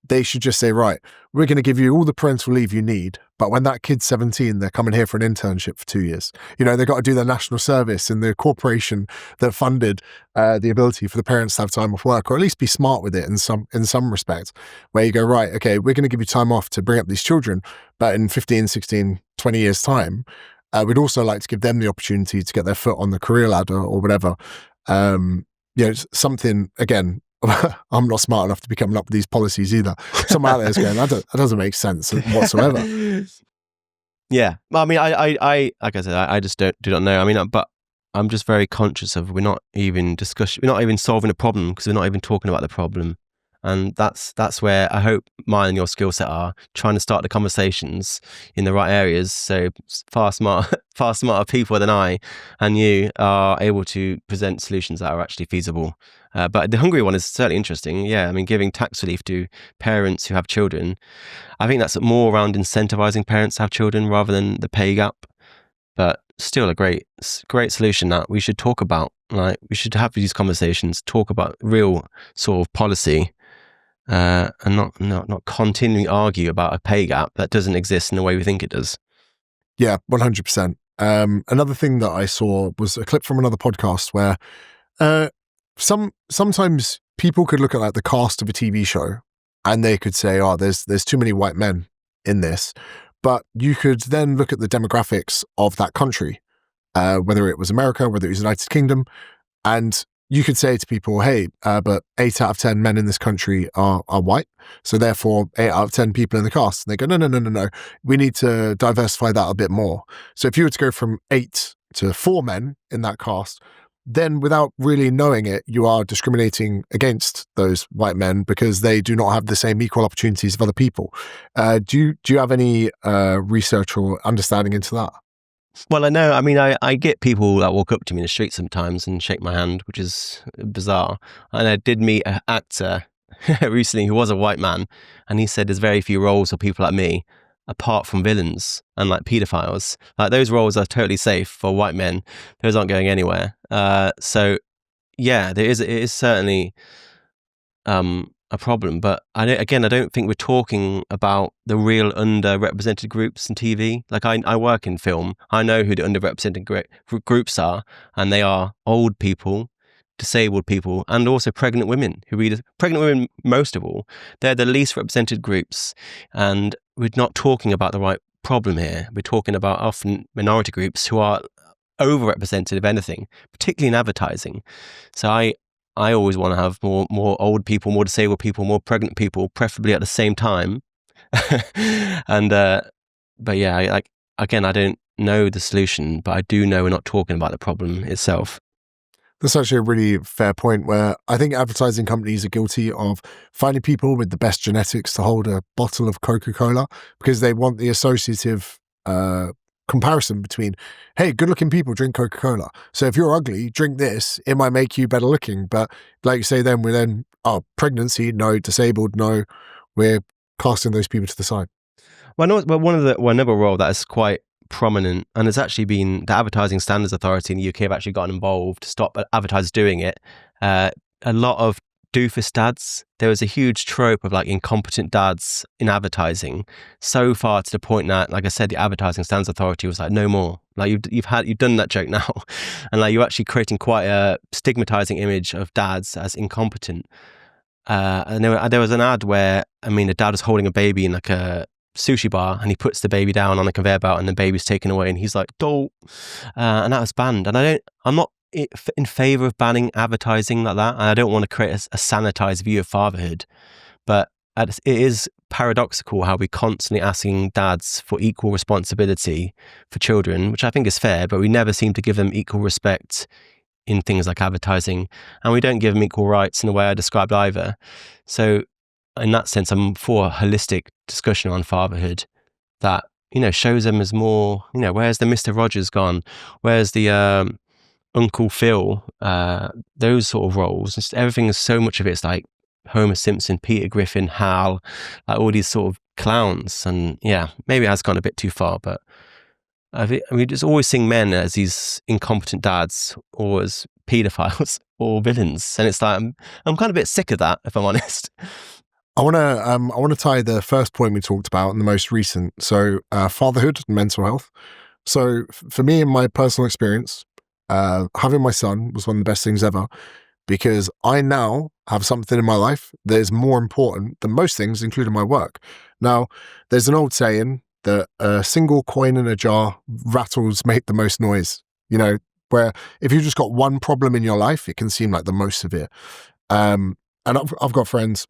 Speaker 6: they should just say, right, we're going to give you all the parental leave you need. But when that kid's 17, they're coming here for an internship for 2 years. They've got to do their national service, and the corporation that funded the ability for the parents to have time off work, or at least be smart with it in some respect, where you go, right, okay, we're going to give you time off to bring up these children, but in 15, 16, 20 years time, we'd also like to give them the opportunity to get their foot on the career ladder or whatever. Something, again, I'm not smart enough to be coming up with these policies either. Someone out there is going, that doesn't make sense whatsoever.
Speaker 1: Yeah. Well, I mean, I like I said, I just do not know. I mean, but I'm just very conscious of we're not even solving a problem because we're not even talking about the problem. And that's where I hope mine and your skill set are, trying to start the conversations in the right areas. So far smarter people than I and you are able to present solutions that are actually feasible. But the Hungary one is certainly interesting. Yeah, I mean, giving tax relief to parents who have children. I think that's more around incentivizing parents to have children rather than the pay gap. But still a great solution that we should talk about. Like, we should have these conversations, talk about real sort of policy. And not continually argue about a pay gap that doesn't exist in the way we think it does.
Speaker 6: Yeah, 100%. Another thing that I saw was a clip from another podcast where sometimes people could look at like the cast of a TV show and they could say, oh, there's too many white men in this. But you could then look at the demographics of that country, whether it was America, whether it was United Kingdom, and you could say to people, hey, but 8 out of 10 men in this country are white. So therefore, 8 out of 10 people in the cast. And they go, no. We need to diversify that a bit more. So if you were to go from 8 to 4 men in that cast, then without really knowing it, you are discriminating against those white men because they do not have the same equal opportunities of other people. Do you have any research or understanding into that?
Speaker 1: Well, I know. I mean, I get people that walk up to me in the street sometimes and shake my hand, which is bizarre. And I did meet an actor recently who was a white man, and he said there's very few roles for people like me, apart from villains and like pedophiles. Like, those roles are totally safe for white men. Those aren't going anywhere. So yeah, it is certainly a problem, but I don't think we're talking about the real underrepresented groups in TV. Like, I work in film. I know who the underrepresented groups are, and they are old people, disabled people, and also pregnant women. Pregnant women, most of all, they're the least represented groups, and we're not talking about the right problem here. We're talking about often minority groups who are overrepresented, if anything, particularly in advertising. So I always want to have more old people, more disabled people, more pregnant people, preferably at the same time. And but yeah, I don't know the solution, but I do know we're not talking about the problem itself.
Speaker 6: That's actually a really fair point, where I think advertising companies are guilty of finding people with the best genetics to hold a bottle of Coca-Cola because they want the associative comparison between, hey, good looking people drink Coca-Cola. So if you're ugly, drink this, it might make you better looking. But like you say, then pregnancy, no, disabled, no, we're casting those people to the side.
Speaker 1: Well, another role that is quite prominent, and it's actually been the Advertising Standards Authority in the UK have actually gotten involved to stop advertisers doing it. A lot of doofus dads. There was a huge trope of like incompetent dads in advertising, so far to the point that, like I said, the Advertising Standards Authority was like, no more. Like, you've done that joke now, and like, you're actually creating quite a stigmatizing image of dads as incompetent. And there was an ad where, I mean, the dad was holding a baby in like a sushi bar, and he puts the baby down on the conveyor belt, and the baby's taken away, and he's like, "Don't," and that was banned. And I'm not in favor of banning advertising like that, and I don't want to create a sanitized view of fatherhood, but it is paradoxical how we're constantly asking dads for equal responsibility for children, which I think is fair, but we never seem to give them equal respect in things like advertising, and we don't give them equal rights in the way I described either. So in that sense, I'm for a holistic discussion on fatherhood that, shows them as more, where's the Mr. Rogers gone? Where's the Uncle Phil? Those sort of roles. Just everything is, so much of it's like Homer Simpson, Peter Griffin, Hal, like all these sort of clowns. And yeah, maybe it has gone a bit too far, but we just always seeing men as these incompetent dads or as paedophiles or villains. And it's like, I'm kind of a bit sick of that, if I'm honest.
Speaker 6: I want to tie the first point we talked about and the most recent. So fatherhood and mental health. So for me, in my personal experience, having my son was one of the best things ever, because I now have something in my life that is more important than most things, including my work. Now, there's an old saying that a single coin in a jar rattles make the most noise, where if you've just got one problem in your life, it can seem like the most severe. And I've got friends,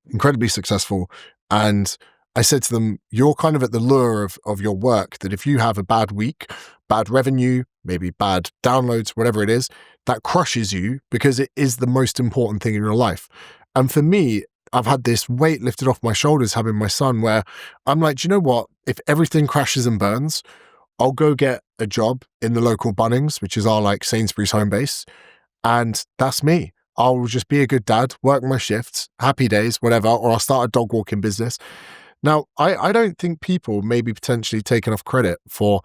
Speaker 6: incredibly successful, and I said to them, you're kind of at the lure of your work, that if you have a bad week, bad revenue, maybe bad downloads, whatever it is, that crushes you because it is the most important thing in your life. And for me, I've had this weight lifted off my shoulders having my son, where I'm like, do you know what? If everything crashes and burns, I'll go get a job in the local Bunnings, which is our like Sainsbury's home base. And that's me. I'll just be a good dad, work my shifts, happy days, whatever, or I'll start a dog walking business. Now, I don't think people maybe potentially take enough credit for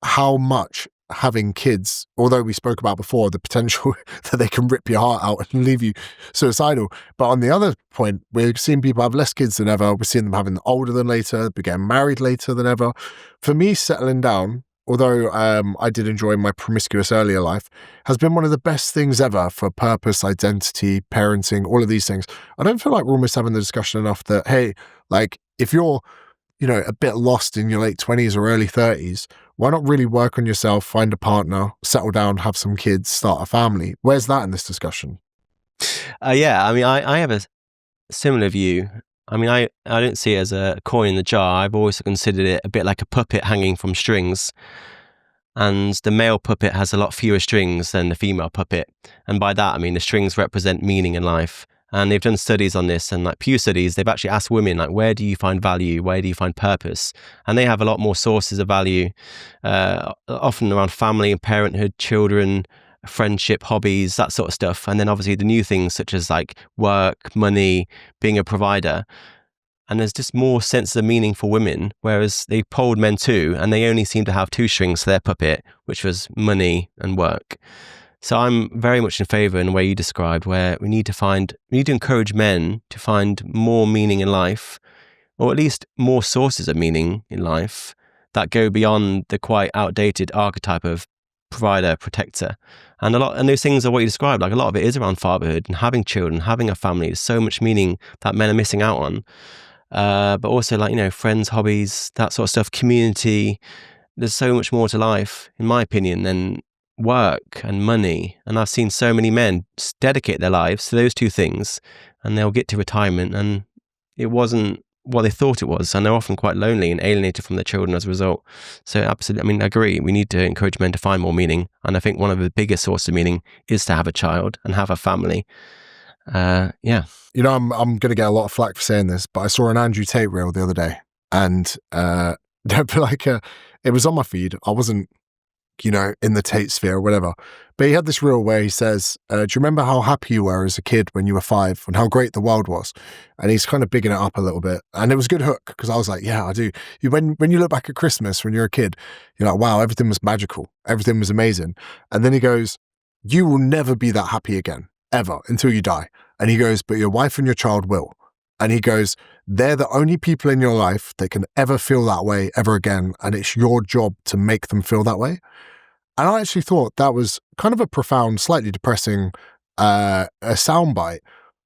Speaker 6: how much having kids, although we spoke about before, the potential that they can rip your heart out and leave you suicidal. But on the other point, we're seeing people have less kids than ever. We're seeing them having older than later, getting married later than ever. For me, settling down, although I did enjoy my promiscuous earlier life, has been one of the best things ever for purpose, identity, parenting, all of these things. I don't feel like we're almost having the discussion enough that, hey, like if you're, a bit lost in your late 20s or early 30s, why not really work on yourself, find a partner, settle down, have some kids, start a family? Where's that in this discussion?
Speaker 1: Yeah, I mean, I have a similar view. I mean, I don't see it as a coin in the jar. I've always considered it a bit like a puppet hanging from strings. And the male puppet has a lot fewer strings than the female puppet. And by that, I mean, the strings represent meaning in life. And they've done studies on this, and like Pew studies, they've actually asked women, like, where do you find value? Where do you find purpose? And they have a lot more sources of value, often around family and parenthood, children, friendship, hobbies, that sort of stuff. And then obviously the new things such as like work, money, being a provider. And there's just more sense of meaning for women, whereas they polled men too, and they only seem to have two strings to their puppet, which was money and work. So I'm very much in favour in the way you described, where we need to encourage men to find more meaning in life, or at least more sources of meaning in life that go beyond the quite outdated archetype of provider, protector. And those things are what you described. Like a lot of it is around fatherhood and having children, having a family. There's so much meaning that men are missing out on. But also like, friends, hobbies, that sort of stuff, community. There's so much more to life, in my opinion, than work and money. And I've seen so many men dedicate their lives to those two things, and they'll get to retirement and it wasn't what they thought it was, and they're often quite lonely and alienated from their children as a result. So absolutely, I mean, I agree, we need to encourage men to find more meaning, and I think one of the biggest sources of meaning is to have a child and have a family. Yeah.
Speaker 6: I'm going to get a lot of flack for saying this, but I saw an Andrew Tate reel the other day, and it was on my feed. I wasn't in the Tate sphere or whatever. But he had this reel where he says, do you remember how happy you were as a kid when you were 5 and how great the world was? And he's kind of bigging it up a little bit. And it was a good hook because I was like, yeah, I do. When you look back at Christmas when you're a kid, you're like, wow, everything was magical. Everything was amazing. And then he goes, you will never be that happy again, ever, until you die. And he goes, but your wife and your child will. And he goes, they're the only people in your life that can ever feel that way ever again. And it's your job to make them feel that way. And I actually thought that was kind of a profound, slightly depressing a soundbite,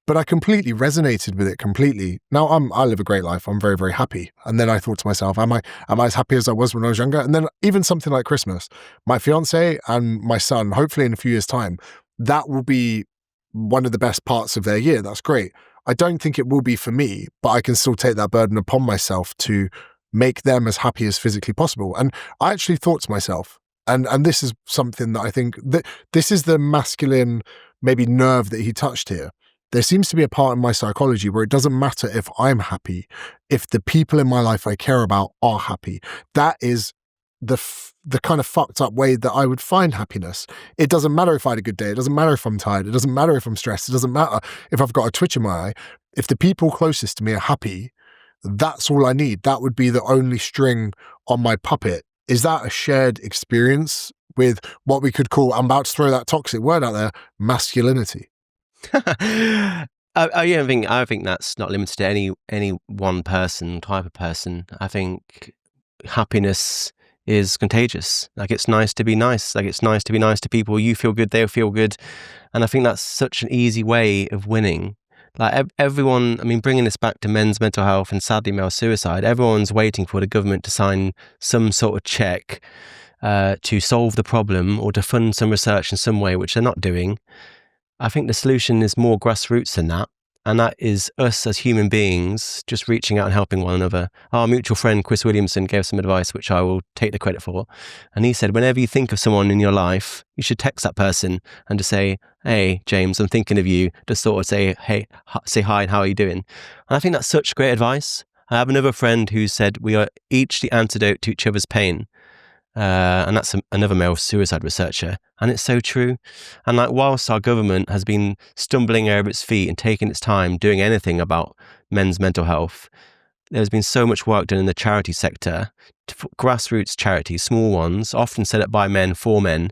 Speaker 6: but I completely resonated with it completely. Now I live a great life. I'm very, very happy. And then I thought to myself, am I as happy as I was when I was younger? And then even something like Christmas, my fiance and my son, hopefully in a few years' time, that will be one of the best parts of their year. That's great. I don't think it will be for me, but I can still take that burden upon myself to make them as happy as physically possible. And I actually thought to myself, and this is something that I think that this is the masculine maybe nerve that he touched here. There seems to be a part in my psychology where it doesn't matter if I'm happy, if the people in my life I care about are happy. That is the kind of fucked up way that I would find happiness. It doesn't matter if I had a good day. It doesn't matter if I'm tired. It doesn't matter if I'm stressed. It doesn't matter if I've got a twitch in my eye. If the people closest to me are happy, that's all I need. That would be the only string on my puppet. Is that a shared experience with what we could call, I'm about to throw that toxic word out there, masculinity?
Speaker 1: I think that's not limited to any one person, type of person. I think happiness is contagious. Like, it's nice to be nice. Like, it's nice to be nice to people. You feel good, they'll feel good. And I think that's such an easy way of winning. Like, everyone, I mean, bringing this back to men's mental health and sadly male suicide, everyone's waiting for the government to sign some sort of check to solve the problem or to fund some research in some way, which they're not doing. I think the solution is more grassroots than that. And that is us as human beings just reaching out and helping one another. Our mutual friend Chris Williamson gave some advice, which I will take the credit for. And he said, whenever you think of someone in your life, you should text that person and just say, hey, James, I'm thinking of you. Just sort of say, hey, say hi and how are you doing? And I think that's such great advice. I have another friend who said, we are each the antidote to each other's pain. And that's another male suicide researcher. And it's so true. And like, whilst our government has been stumbling over its feet and taking its time doing anything about men's mental health, there's been so much work done in the charity sector, grassroots charities, small ones, often set up by men for men,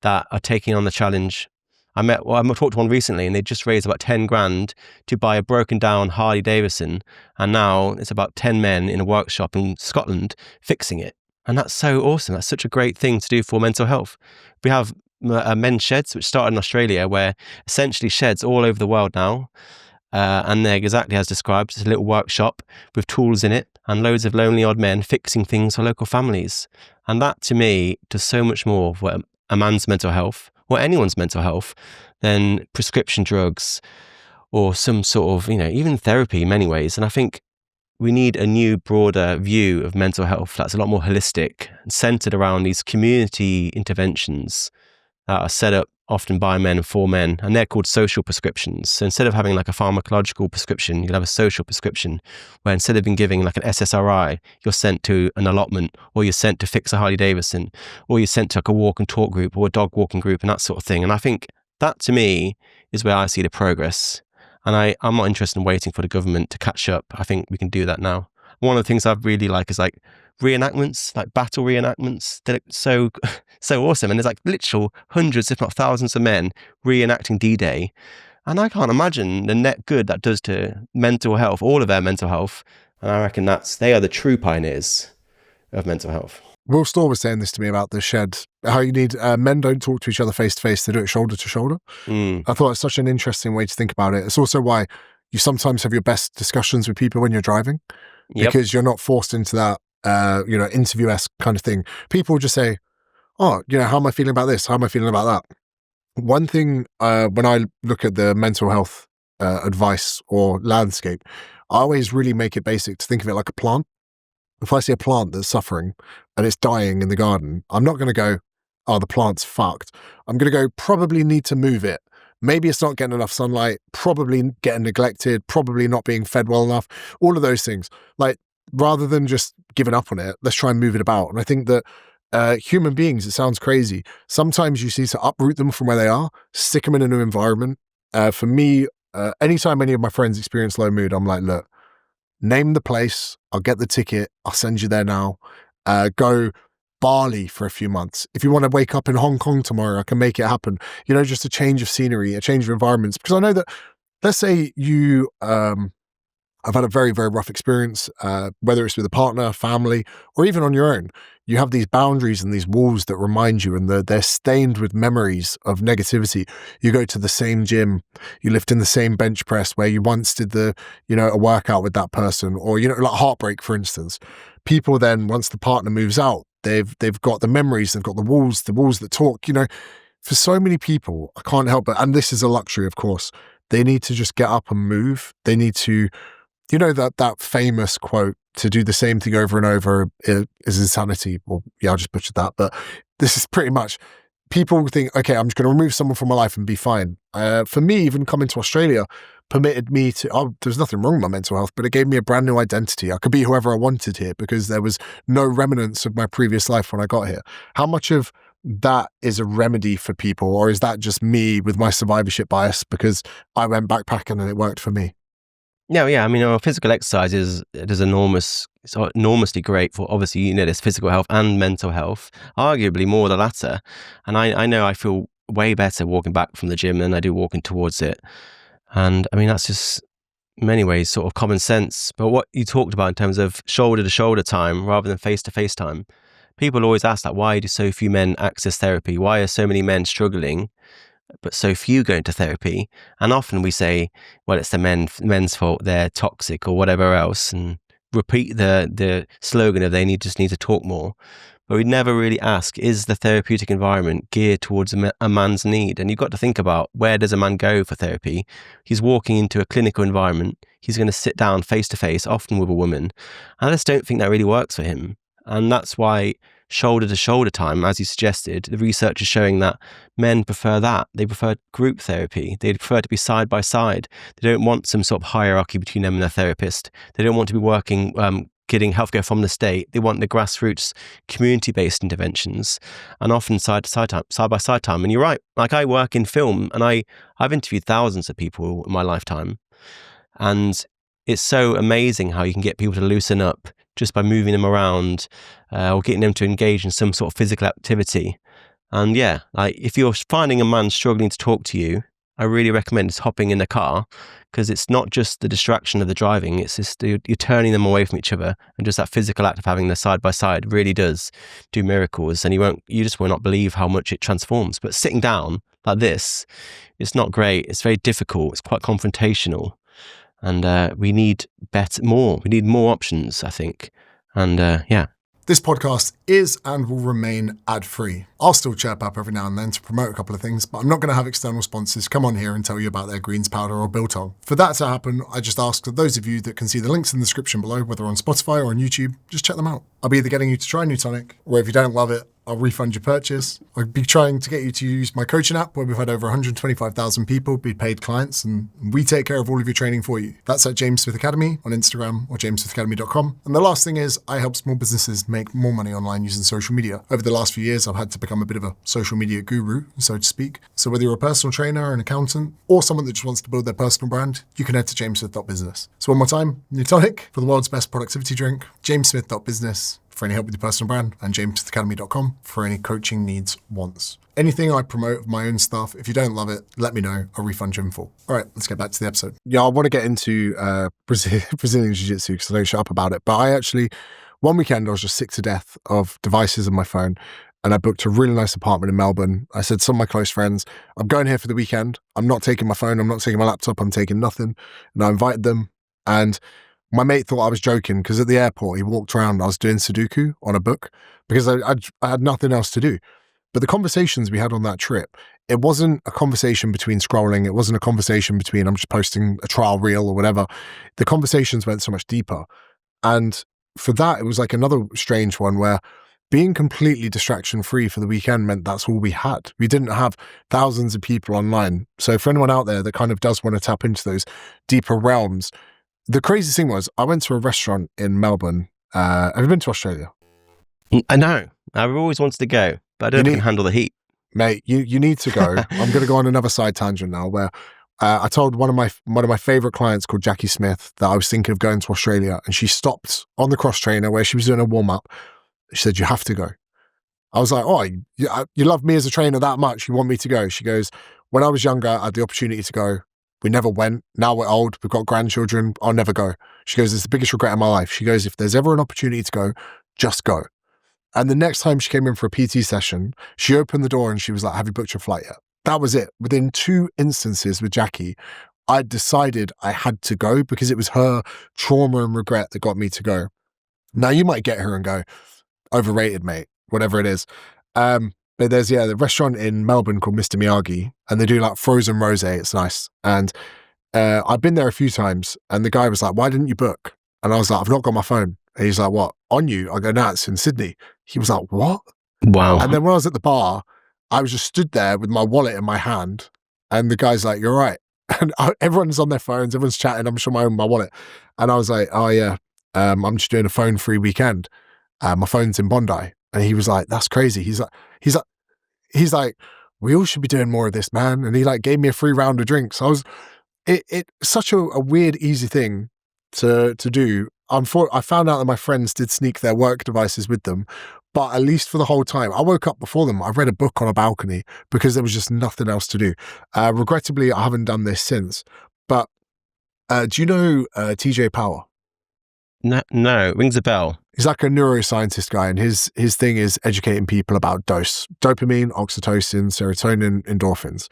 Speaker 1: that are taking on the challenge. I talked to one recently, and they just raised about 10 grand to buy a broken down Harley Davidson. And now it's about 10 men in a workshop in Scotland fixing it. And that's so awesome. That's such a great thing to do for mental health. We have men's sheds, which started in Australia, where essentially sheds all over the world now. And they're exactly as described. It's a little workshop with tools in it and loads of lonely odd men fixing things for local families. And that, to me, does so much more for a man's mental health, or anyone's mental health, than prescription drugs or some sort of, even therapy in many ways. And I think we need a new, broader view of mental health that's a lot more holistic and centered around these community interventions that are set up often by men and for men, and they're called social prescriptions. So instead of having like a pharmacological prescription, you'll have a social prescription where instead of being giving like an SSRI, you're sent to an allotment, or you're sent to fix a Harley Davidson, or you're sent to like a walk and talk group or a dog walking group and that sort of thing. And I think that, to me, is where I see the progress. And I'm not interested in waiting for the government to catch up. I think we can do that now. One of the things I really like is like reenactments, like battle reenactments. They're so awesome. And there's like literal hundreds, if not thousands of men reenacting D-Day. And I can't imagine the net good that does to mental health, all of their mental health. And I reckon they are the true pioneers of mental health.
Speaker 6: Will Storr was saying this to me about the shed, how you need, men don't talk to each other face to face, they do it shoulder to shoulder. I thought it's such an interesting way to think about it. It's also why you sometimes have your best discussions with people when you're driving, because you're not forced into that, interview-esque kind of thing. People just say, oh, how am I feeling about this? How am I feeling about that? One thing, when I look at the mental health advice or landscape, I always really make it basic to think of it like a plant. If I see a plant that's suffering and it's dying in the garden, I'm not going to go, oh, the plant's fucked. I'm going to go, probably need to move it. Maybe it's not getting enough sunlight, probably getting neglected, probably not being fed well enough, all of those things. Like, rather than just giving up on it, let's try and move it about. And I think that human beings, it sounds crazy, sometimes you need to uproot them from where they are, stick them in a new environment. For me, anytime any of my friends experience low mood, I'm like, look, name the place, I'll get the ticket, I'll send you there now. Go Bali for a few months. If you want to wake up in Hong Kong tomorrow, I can make it happen. Just a change of scenery, a change of environments. Because I know that, let's say you have had a very, very rough experience, whether it's with a partner, family, or even on your own. You have these boundaries and these walls that remind you, and they're stained with memories of negativity. You go to the same gym, you lift in the same bench press where you once did a workout with that person, or, like heartbreak, for instance. People then, once the partner moves out, they've got the memories, they've got the walls that talk. For so many people, I can't help it, and this is a luxury, of course, they need to just get up and move. They need to, that famous quote, to do the same thing over and over is insanity. Well, yeah, I just butchered that, but this is pretty much, people think, okay, I'm just going to remove someone from my life and be fine. For me, even coming to Australia permitted me to, there's nothing wrong with my mental health, but it gave me a brand new identity. I could be whoever I wanted here because there was no remnants of my previous life when I got here. How much of that is a remedy for people, or is that just me with my survivorship bias because I went backpacking and it worked for me?
Speaker 1: No, yeah. I mean, physical exercise is enormously great for, obviously, this physical health and mental health, arguably more the latter. And I know I feel way better walking back from the gym than I do walking towards it. And I mean, that's just in many ways sort of common sense. But what you talked about in terms of shoulder to shoulder time rather than face to face time, people always ask that, why do so few men access therapy? Why are so many men struggling, but so few going to therapy? And often we say, well, it's the men's fault, they're toxic or whatever else, and repeat the slogan of just need to talk more. but we never really ask, is the therapeutic environment geared towards a man's need? And you've got to think about, where does a man go for therapy? He's walking into a clinical environment. He's going to sit down face to face, often with a woman. And I just don't think that really works for him. And that's why shoulder to shoulder time, as you suggested, the research is showing that men prefer that. They prefer group therapy. They prefer to be side by side. They don't want some sort of hierarchy between them and their therapist. They don't want to be working, getting healthcare from the state. They want the grassroots, community-based interventions, and often side by side time. And you're right. Like, I work in film, and I've interviewed thousands of people in my lifetime, and it's so amazing how you can get people to loosen up just by moving them around, or getting them to engage in some sort of physical activity. And yeah, like, if you're finding a man struggling to talk to you, I really recommend just hopping in the car, because it's not just the distraction of the driving, it's just you're turning them away from each other, and just that physical act of having them side by side really does do miracles, and you just will not believe how much it transforms. But sitting down like this, it's not great. It's very difficult. It's quite confrontational. And we need more. We need more options, I think. And yeah.
Speaker 5: This podcast is and will remain ad-free. I'll still chirp up every now and then to promote a couple of things, but I'm not going to have external sponsors come on here and tell you about their greens powder or biltong. For that to happen, I just ask that those of you that can see the links in the description below, whether on Spotify or on YouTube, just check them out. I'll be either getting you to try a new tonic, or if you don't love it, I'll refund your purchase. I'll be trying to get you to use my coaching app, where we've had over 125,000 people be paid clients, and we take care of all of your training for you. That's at James Smith Academy on Instagram or jamesmithacademy.com. And the last thing is, I help small businesses make more money online using social media. Over the last few years, I've had to become a bit of a social media guru, so to speak. So whether you're a personal trainer, an accountant, or someone that just wants to build their personal brand, you can head to jamesmith.business. So one more time, new tonic for the world's best productivity drink, jamesmith.business. For any help with your personal brand, and jamesmithacademy.com for any coaching needs, wants. Anything I promote of my own stuff, if you don't love it, let me know. I'll refund you in full. All right, let's get back to the episode.
Speaker 6: Yeah, I want to get into Brazilian Jiu-Jitsu because I don't shut up about it. But one weekend, I was just sick to death of devices on my phone, and I booked a really nice apartment in Melbourne. I said to some of my close friends, I'm going here for the weekend. I'm not taking my phone. I'm not taking my laptop. I'm taking nothing. And I invited them, and my mate thought I was joking, because at the airport, he walked around. I was doing Sudoku on a book because I had nothing else to do. But the conversations we had on that trip, it wasn't a conversation between scrolling. It wasn't a conversation between, I'm just posting a trial reel or whatever. The conversations went so much deeper. And for that, it was like another strange one where being completely distraction free for the weekend meant that's all we had. We didn't have thousands of people online. So for anyone out there that kind of does want to tap into those deeper realms, the crazy thing was, I went to a restaurant in Melbourne. Have you been to Australia?
Speaker 1: I know. I've always wanted to go, but I don't think I can handle the heat.
Speaker 6: Mate, you need to go. I'm going to go on another side tangent now, where I told one of my favorite clients called Jackie Smith that I was thinking of going to Australia, and she stopped on the cross trainer where she was doing a warm up. She said, "You have to go." I was like, "Oh, you love me as a trainer that much? You want me to go?" She goes, "When I was younger, I had the opportunity to go. We never went. Now we're old. We've got grandchildren. I'll never go." She goes, "It's the biggest regret in my life." She goes, "If there's ever an opportunity to go, just go." And the next time she came in for a PT session, she opened the door and she was like, "Have you booked your flight yet?" That was it. Within 2 instances with Jackie, I decided I had to go because it was her trauma and regret that got me to go. Now you might get her and go, "Overrated, mate," whatever it is. But there's, the restaurant in Melbourne called Mr. Miyagi, and they do like frozen rosé. It's nice. And I've been there a few times, and the guy was like, "Why didn't you book?" And I was like, "I've not got my phone." And he's like, "What? On you?" I go, "No, it's in Sydney." He was like, "What?"
Speaker 1: Wow.
Speaker 6: And then when I was at the bar, I was just stood there with my wallet in my hand, and the guy's like, "You're right." And everyone's on their phones, everyone's chatting. I'm sure I own my wallet. And I was like, "Oh yeah, I'm just doing a phone-free weekend. My phone's in Bondi." And he was like, "That's crazy." He's like, "We all should be doing more of this, man." And he like gave me a free round of drinks. So it's such a weird, easy thing to do. I found out that my friends did sneak their work devices with them, but at least for the whole time, I woke up before them. I read a book on a balcony because there was just nothing else to do. Regrettably, I haven't done this since. But do you know TJ Power?
Speaker 1: No, rings a bell.
Speaker 6: He's like a neuroscientist guy, and his thing is educating people about dopamine, oxytocin, serotonin, endorphins.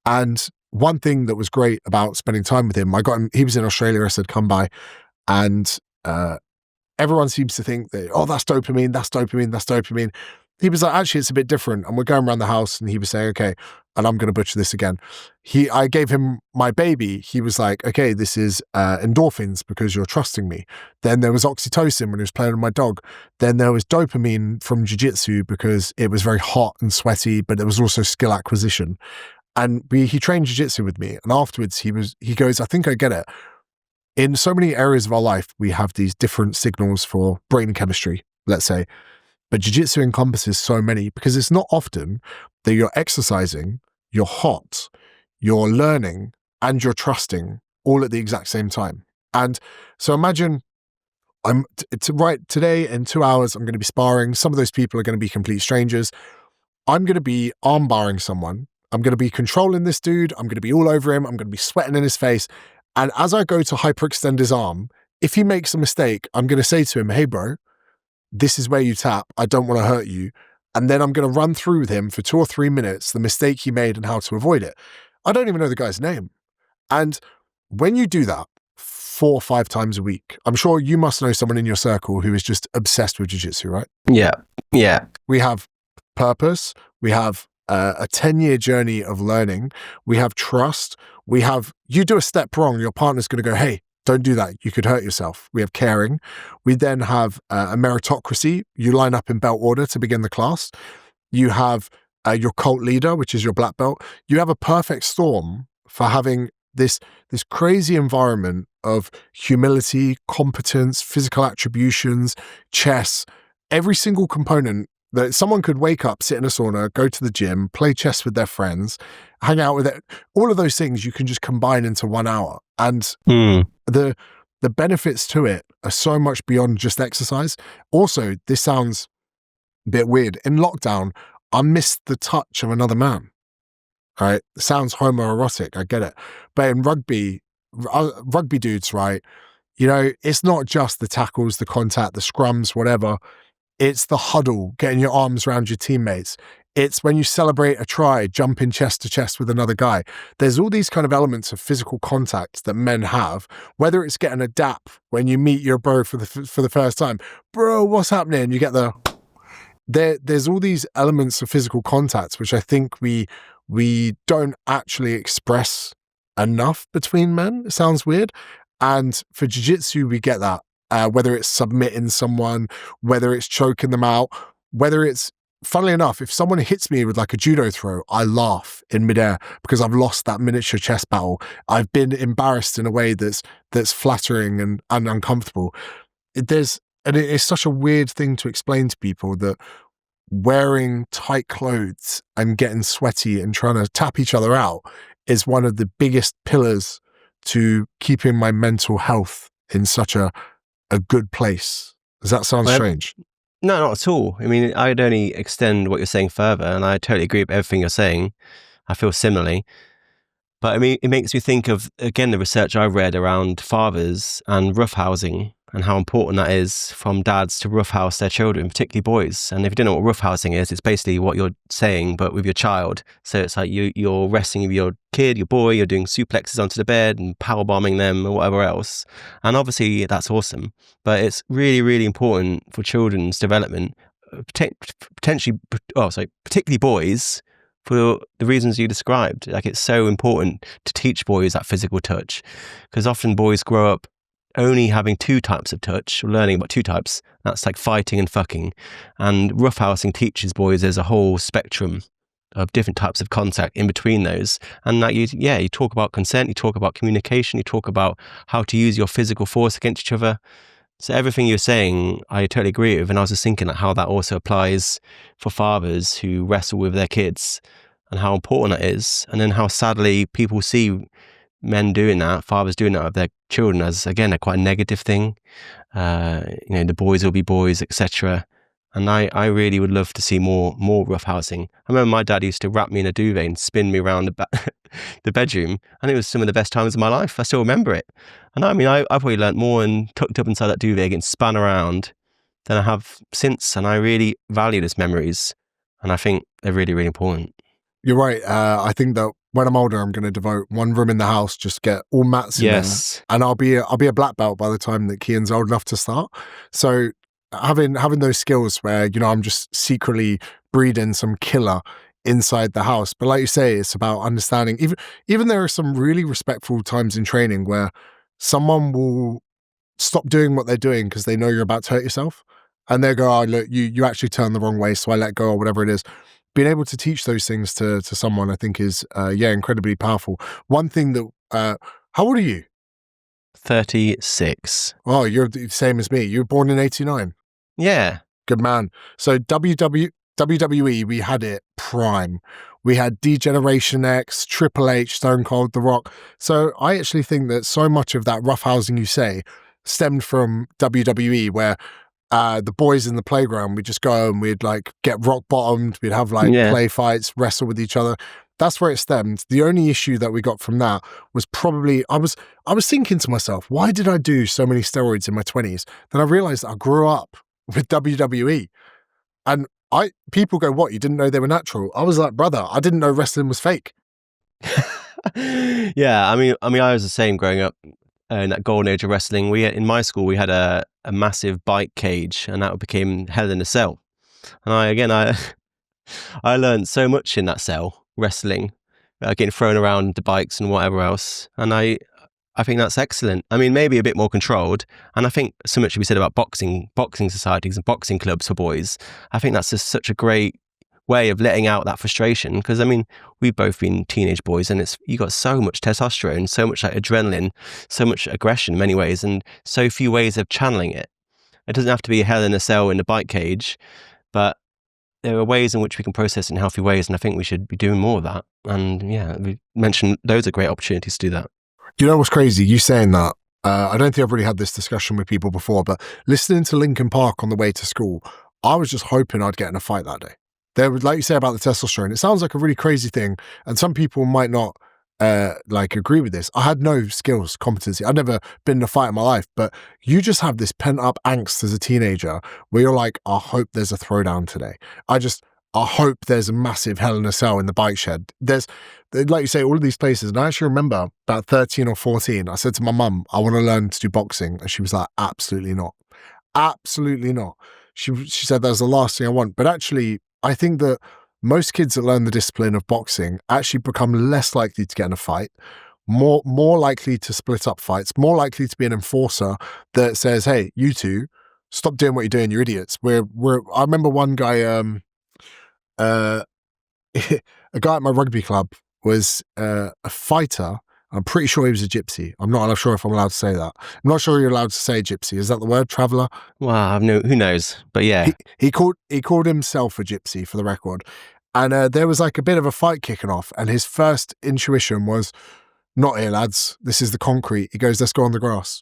Speaker 6: And one thing that was great about spending time with him, I got him, he was in Australia, I said, "Come by." And everyone seems to think that, oh, that's dopamine, that's dopamine, that's dopamine. He was like, actually, it's a bit different. And we're going around the house and he was saying, okay, and I'm going to butcher this again. I gave him my baby. He was like, okay, this is endorphins because you're trusting me. Then there was oxytocin when he was playing with my dog. Then there was dopamine from jiu-jitsu because it was very hot and sweaty, but there was also skill acquisition. And he trained jiu-jitsu with me. And afterwards he goes, I think I get it. In so many areas of our life, we have these different signals for brain chemistry, let's say. But jiu-jitsu encompasses so many because it's not often that you're exercising, you're hot, you're learning, and you're trusting all at the exact same time. And so imagine today in 2 hours, I'm going to be sparring. Some of those people are going to be complete strangers. I'm going to be arm barring someone. I'm going to be controlling this dude. I'm going to be all over him. I'm going to be sweating in his face. And as I go to hyperextend his arm, if he makes a mistake, I'm going to say to him, hey, bro, this is where you tap. I don't want to hurt you. And then I'm going to run through with him for 2 or 3 minutes, the mistake he made and how to avoid it. I don't even know the guy's name. And when you do that 4 or 5 times a week, I'm sure you must know someone in your circle who is just obsessed with jiu-jitsu, right?
Speaker 1: Yeah. Yeah.
Speaker 6: We have purpose. We have a 10-year journey of learning. We have trust. We have, you do a step wrong, your partner's going to go, hey, don't do that. You could hurt yourself. We have caring. We then have a meritocracy. You line up in belt order to begin the class. You have your cult leader, which is your black belt. You have a perfect storm for having this crazy environment of humility, competence, physical attributions, chess, every single component that someone could wake up, sit in a sauna, go to the gym, play chess with their friends, hang out with it. All of those things you can just combine into 1 hour. And the benefits to it are so much beyond just exercise. Also, this sounds a bit weird. In lockdown, I missed the touch of another man. Right? It sounds homoerotic, I get it. But in rugby dudes, right? You know, it's not just the tackles, the contact, the scrums, whatever. It's the huddle, getting your arms around your teammates. It's when you celebrate a try, jumping chest to chest with another guy. There's all these kind of elements of physical contact that men have, whether it's getting a dap when you meet your bro for the first time. Bro, what's happening? You get there's all these elements of physical contact, which I think we don't actually express enough between men. It sounds weird. And for jiu-jitsu, we get that. Whether it's submitting someone, whether it's choking them out, whether it's, funnily enough, if someone hits me with like a judo throw, I laugh in midair because I've lost that miniature chess battle. I've been embarrassed in a way that's flattering and uncomfortable. It's such a weird thing to explain to people that wearing tight clothes and getting sweaty and trying to tap each other out is one of the biggest pillars to keeping my mental health in such a good place. Does that sound strange?
Speaker 1: No, not at all. I mean, I'd only extend what you're saying further, and I totally agree with everything you're saying. I feel similarly. But I mean, it makes me think of, again, the research I've read around fathers and roughhousing and how important that is from dads to roughhouse their children, particularly boys. And if you don't know what roughhousing is, it's basically what you're saying, but with your child. So it's like you're wrestling with your kid, your boy, you're doing suplexes onto the bed and power bombing them or whatever else. And obviously that's awesome, but it's really, really important for children's development, particularly boys, for the reasons you described. Like, it's so important to teach boys that physical touch, because often boys grow up only having 2 types of touch, or learning about 2 types. That's like fighting and fucking. And roughhousing teaches boys there's a whole spectrum of different types of contact in between those. And like you talk about consent, you talk about communication, you talk about how to use your physical force against each other. So everything you're saying, I totally agree with. And I was just thinking like how that also applies for fathers who wrestle with their kids and how important that is. And then how sadly people see men doing that, fathers doing that with their children as, again, quite a negative thing. The boys will be boys, etc. And I really would love to see more roughhousing. I remember my dad used to wrap me in a duvet and spin me around the bedroom, and it was some of the best times of my life. I still remember it. And I mean, I probably learnt more and tucked up inside that duvet getting spun around than I have since, and I really value those memories, and I think they're really, really important.
Speaker 6: You're right. I think that when I'm older, I'm going to devote one room in the house, just get all mats in there, and I'll be a black belt by the time that Kian's old enough to start. So having those skills where, you know, I'm just secretly breeding some killer inside the house. But like you say, it's about understanding. Even there are some really respectful times in training where someone will stop doing what they're doing because they know you're about to hurt yourself, and they go, "Oh, look, you actually turned the wrong way, so I let go," or whatever it is. Being able to teach those things to someone, I think, is incredibly powerful. One thing that how old are you?
Speaker 1: 36.
Speaker 6: Oh, you're the same as me. You were born in 89.
Speaker 1: Yeah.
Speaker 6: Good man. So WWE, we had it prime. We had D-Generation X, Triple H, Stone Cold, The Rock. So I actually think that so much of that roughhousing you say stemmed from WWE, where the boys in the playground, we'd just go and we'd like get rock bottomed. We'd have like play fights, wrestle with each other. That's where it stemmed. The only issue that we got from that was probably, I was thinking to myself, why did I do so many steroids in my 20s? Then I realized that I grew up with WWE. And people go, what, you didn't know they were natural? I was like, brother, I didn't know wrestling was fake.
Speaker 1: Yeah, I mean, I was the same growing up in that golden age of wrestling. In my school, we had a massive bike cage, and that became Hell in a Cell. And I learned so much in that cell, wrestling, getting thrown around the bikes and whatever else. And I think that's excellent. I mean, maybe a bit more controlled. And I think so much should be said about boxing societies and boxing clubs for boys. I think that's just such a great way of letting out that frustration. Because, I mean, we've both been teenage boys, and you got so much testosterone, so much like adrenaline, so much aggression in many ways, and so few ways of channeling it. It doesn't have to be a Hell in a Cell in the bike cage, but there are ways in which we can process it in healthy ways, and I think we should be doing more of that. And yeah, we mentioned those are great opportunities to do that.
Speaker 6: You know what's crazy? You saying that, I don't think I've really had this discussion with people before, but listening to Linkin Park on the way to school, I was just hoping I'd get in a fight that day. There was, like you say about the testosterone, it sounds like a really crazy thing, and some people might not agree with this. I had no skills, competency. I'd never been in a fight in my life, but you just have this pent up angst as a teenager where you're like, I hope there's a throwdown today. I hope there's a massive Hell in a Cell in the bike shed. There's, like you say, all of these places. And I actually remember about 13 or 14, I said to my mum, I want to learn to do boxing. And she was like, absolutely not. Absolutely not. She said that was the last thing I want. But actually, I think that most kids that learn the discipline of boxing actually become less likely to get in a fight, more likely to split up fights, more likely to be an enforcer that says, hey, you two, stop doing what you're doing, you're idiots. I remember one guy, a guy at my rugby club was a fighter. I'm pretty sure he was a gypsy. I'm not sure if I'm allowed to say that. I'm not sure you're allowed to say gypsy. Is that the word, traveller?
Speaker 1: Wow, who knows? But yeah.
Speaker 6: He called himself a gypsy, for the record. And there was like a bit of a fight kicking off, and his first intuition was, not here, lads. This is the concrete. He goes, let's go on the grass.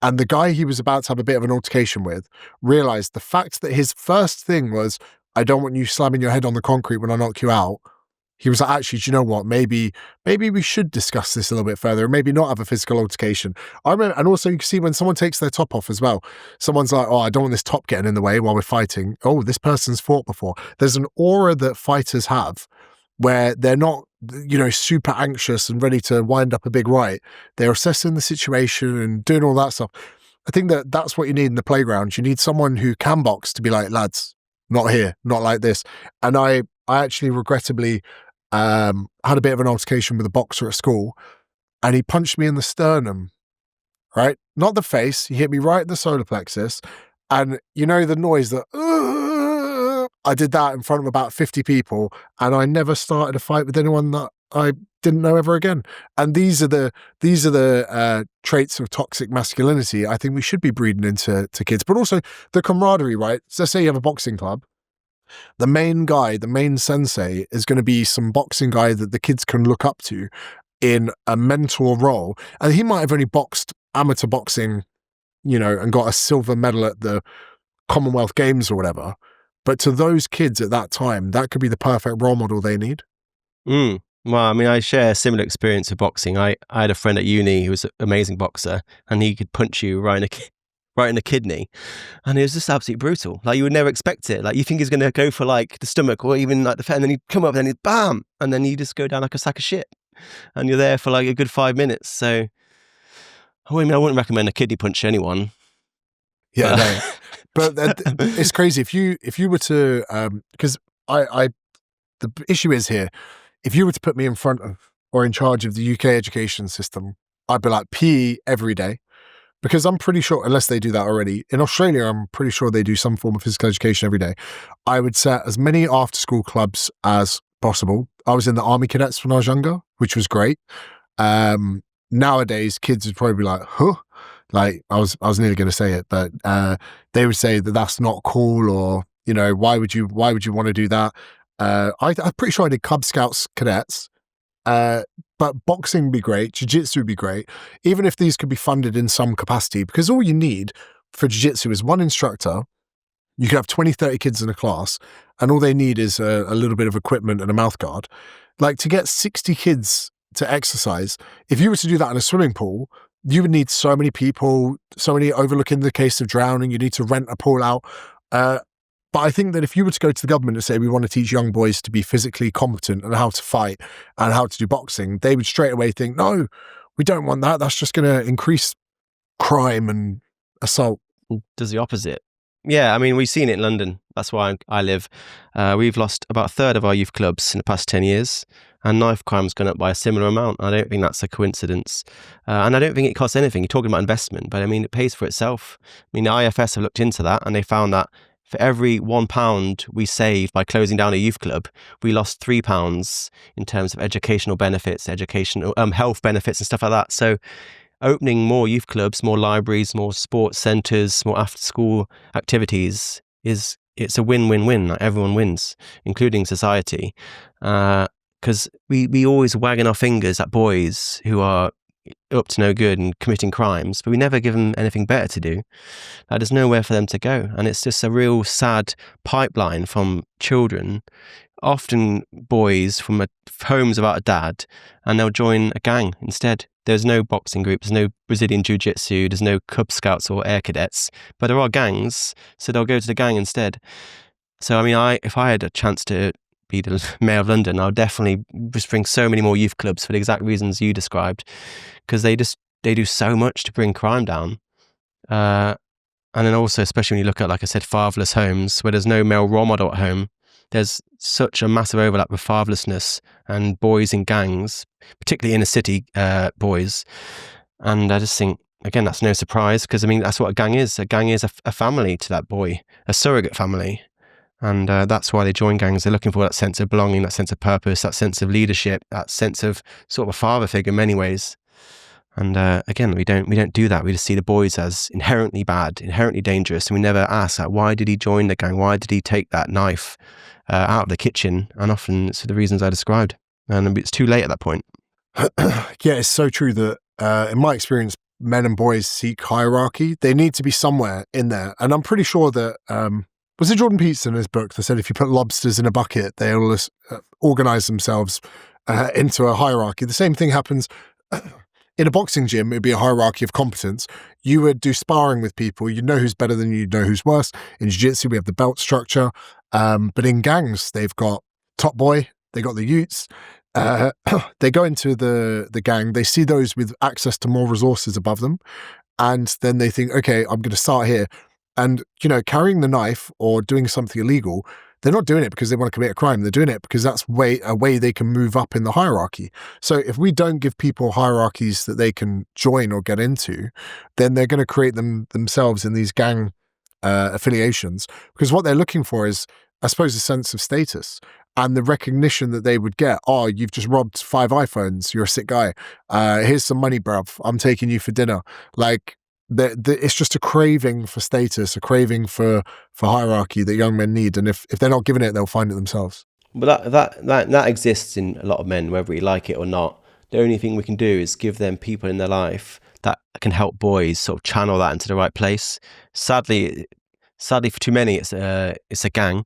Speaker 6: And the guy he was about to have a bit of an altercation with realised the fact that his first thing was, I don't want you slamming your head on the concrete when I knock you out. He was like, actually, do you know what? Maybe we should discuss this a little bit further, and maybe not have a physical altercation. I remember, and also you can see when someone takes their top off as well, someone's like, oh, I don't want this top getting in the way while we're fighting. Oh, this person's fought before. There's an aura that fighters have where they're not, super anxious and ready to wind up a big riot. They're assessing the situation and doing all that stuff. I think that that's what you need in the playground. You need someone who can box to be like, lads, not here, not like this. And I actually regrettably had a bit of an altercation with a boxer at school, and he punched me in the sternum, right? Not the face. He hit me right in the solar plexus. And you know the noise that, I did that in front of about 50 people, and I never started a fight with anyone that I didn't know ever again. And these are the traits of toxic masculinity I think we should be breeding into kids, but also the camaraderie, right? So let's say you have a boxing club. The main guy, the main sensei, is going to be some boxing guy that the kids can look up to in a mentor role. And he might have only boxed amateur boxing, and got a silver medal at the Commonwealth Games or whatever. But to those kids at that time, that could be the perfect role model they need.
Speaker 1: Well, I mean, I share a similar experience with boxing. I had a friend at uni who was an amazing boxer, and he could punch you right in right in the kidney. And it was just absolutely brutal. Like, you would never expect it. Like, you think he's going to go for like the stomach or even like the fat, and then he'd come up and then he'd bam, and then you just go down like a sack of shit. And you're there for like a good 5 minutes. So, I wouldn't recommend a kidney punch to anyone.
Speaker 6: Yeah, no. But it's crazy if you were to because the issue is here, if you were to put me in front of or in charge of the UK education system, I'd be like PE every day, because I'm pretty sure, unless they do that already in Australia, I'm pretty sure they do some form of physical education every day. I would set as many after school clubs as possible. I was in the Army Cadets when I was younger, which was great. Nowadays, kids would probably be like, huh? Like, I was nearly going to say it, but they would say that that's not cool, or, you know, why would you want to do that? I'm pretty sure I did Cub Scouts cadets, but boxing would be great, jiu-jitsu would be great, even if these could be funded in some capacity, because all you need for jiu-jitsu is one instructor. You could have 20, 30 kids in a class, and all they need is a little bit of equipment and a mouth guard. Like, to get 60 kids to exercise, if you were to do that in a swimming pool, you would need so many people, so many overlooking the case of drowning. You need to rent a pool out. But I think that if you were to go to the government and say, we want to teach young boys to be physically competent and how to fight and how to do boxing, they would straight away think, no, we don't want that. That's just going to increase crime and assault.
Speaker 1: Does the opposite. Yeah, I mean, we've seen it in London. That's why I live. We've lost about a third of our youth clubs in the past 10 years. And knife crime's gone up by a similar amount. I don't think that's a coincidence. And I don't think it costs anything. You're talking about investment, but I mean, it pays for itself. I mean, the IFS have looked into that, and they found that for every £1 we save by closing down a youth club, we lost £3 in terms of educational benefits, health benefits and stuff like that. So opening more youth clubs, more libraries, more sports centres, more after-school activities it's a win-win-win. Like, everyone wins, including society. Because we always wagging our fingers at boys who are up to no good and committing crimes, but we never give them anything better to do. Like, there's nowhere for them to go. And it's just a real sad pipeline from children, often boys from homes without a dad, and they'll join a gang instead. There's no boxing group, there's no Brazilian Jiu-Jitsu, there's no Cub Scouts or Air Cadets, but there are gangs, so they'll go to the gang instead. So, I mean, if I had a chance to be the mayor of London, I would definitely just bring so many more youth clubs for the exact reasons you described, because they do so much to bring crime down. And then also, especially when you look at, like I said, fatherless homes where there's no male role model at home, there's such a massive overlap with fatherlessness and boys in gangs, particularly inner city boys. And I just think, again, that's no surprise, because I mean, that's what a gang is. A gang is a family to that boy, a surrogate family. And that's why they join gangs. They're looking for that sense of belonging, that sense of purpose, that sense of leadership, that sense of sort of a father figure in many ways. And again, we don't do that. We just see the boys as inherently bad, inherently dangerous, and we never ask, like, why did he join the gang? Why did he take that knife out of the kitchen? And often it's for the reasons I described, and it's too late at that point.
Speaker 6: Yeah, it's so true that in my experience, men and boys seek hierarchy. They need to be somewhere in there, and I'm pretty sure that was it Jordan Peterson in his book that said if you put lobsters in a bucket, they all organize themselves into a hierarchy. The same thing happens. In a boxing gym, it'd be a hierarchy of competence. You would do sparring with people. You'd know who's better than you, know who's worse. In jiu-jitsu, we have the belt structure. But in gangs, they've got top boy, they got the youths. They go into the gang. They see those with access to more resources above them. And then they think, okay, I'm going to start here. And, you know, carrying the knife or doing something illegal, they're not doing it because they want to commit a crime. They're doing it because that's a way they can move up in the hierarchy. So if we don't give people hierarchies that they can join or get into, then they're going to create themselves in these gang affiliations, because what they're looking for is, I suppose, a sense of status and the recognition that they would get. Oh, you've just robbed 5 iPhones. You're a sick guy. Here's some money, bruv. I'm taking you for dinner. Like, it's just a craving for status, a craving for hierarchy that young men need, and if they're not given it, they'll find it themselves.
Speaker 1: But that exists in a lot of men, whether we like it or not. The only thing we can do is give them people in their life that can help boys sort of channel that into the right place. Sadly for too many, it's a gang,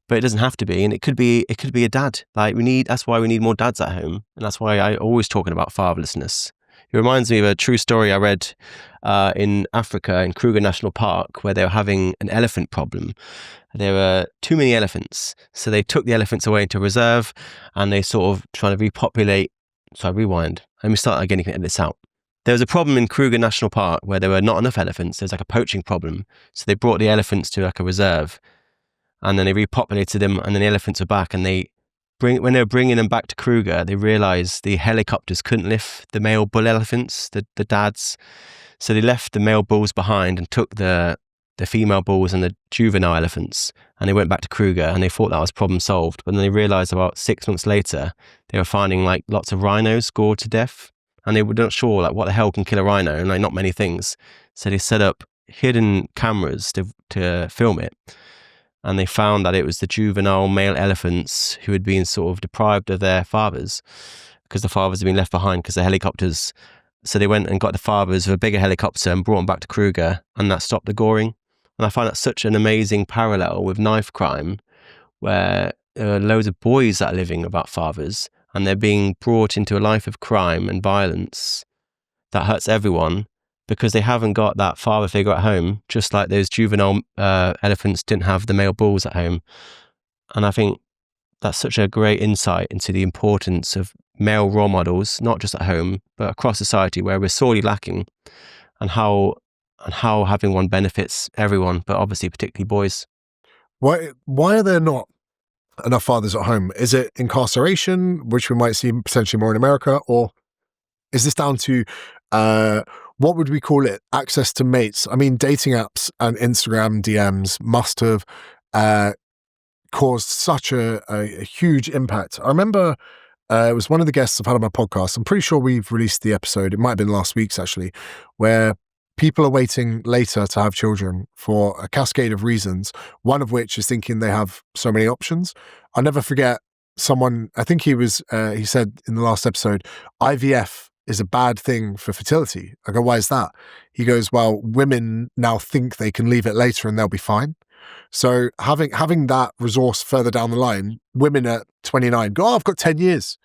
Speaker 1: but it doesn't have to be, and it could be a dad. Like, that's why we need more dads at home, and that's why I always talking about fatherlessness. It reminds me of a true story I read in Africa, in Kruger National Park, where they were having an elephant problem. There were too many elephants. So they took the elephants away into a reserve and they sort of trying to repopulate. So I rewind. Let me start again, you can edit this out. There was a problem in Kruger National Park where there were not enough elephants. There was like a poaching problem. So they brought the elephants to like a reserve and then they repopulated them and then the elephants were back and when they were bringing them back to Kruger, they realized the helicopters couldn't lift the male bull elephants, the dads. So they left the male bulls behind and took the female bulls and the juvenile elephants, and they went back to Kruger and they thought that was problem solved. But then they realized about 6 months later, they were finding like lots of rhinos gored to death, and they were not sure like what the hell can kill a rhino, and like not many things. So they set up hidden cameras to film it. And they found that it was the juvenile male elephants who had been sort of deprived of their fathers because the fathers had been left behind because the helicopters. So they went and got the fathers of a bigger helicopter and brought them back to Kruger, and that stopped the goring. And I find that such an amazing parallel with knife crime, where there are loads of boys that are living without fathers, and they're being brought into a life of crime and violence that hurts everyone because they haven't got that father figure at home, just like those juvenile elephants didn't have the male bulls at home. And I think that's such a great insight into the importance of male role models, not just at home, but across society where we're sorely lacking, and how having one benefits everyone, but obviously particularly boys.
Speaker 6: Why are there not enough fathers at home? Is it incarceration, which we might see potentially more in America, or is this down to what would we call it? Access to mates. I mean, dating apps and Instagram DMs must have caused such a huge impact. I remember it was one of the guests I've had on my podcast. I'm pretty sure we've released the episode. It might have been last week's actually, where people are waiting later to have children for a cascade of reasons, one of which is thinking they have so many options. I'll never forget someone, I think he said in the last episode, IVF is a bad thing for fertility. I go, why is that? He goes, well, women now think they can leave it later and they'll be fine. So having that resource further down the line, women at 29 go, oh, I've got 10 years,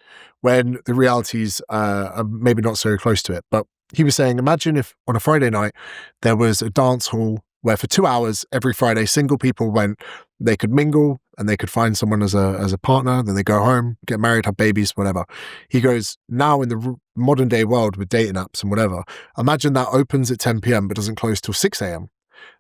Speaker 6: when the realities are maybe not so close to it. But he was saying, imagine if on a Friday night, there was a dance hall where for 2 hours every Friday, single people went, they could mingle and they could find someone as a partner, then they go home, get married, have babies, whatever. He goes, now in the modern day world with dating apps and whatever, imagine that opens at 10 p.m. but doesn't close till 6 a.m.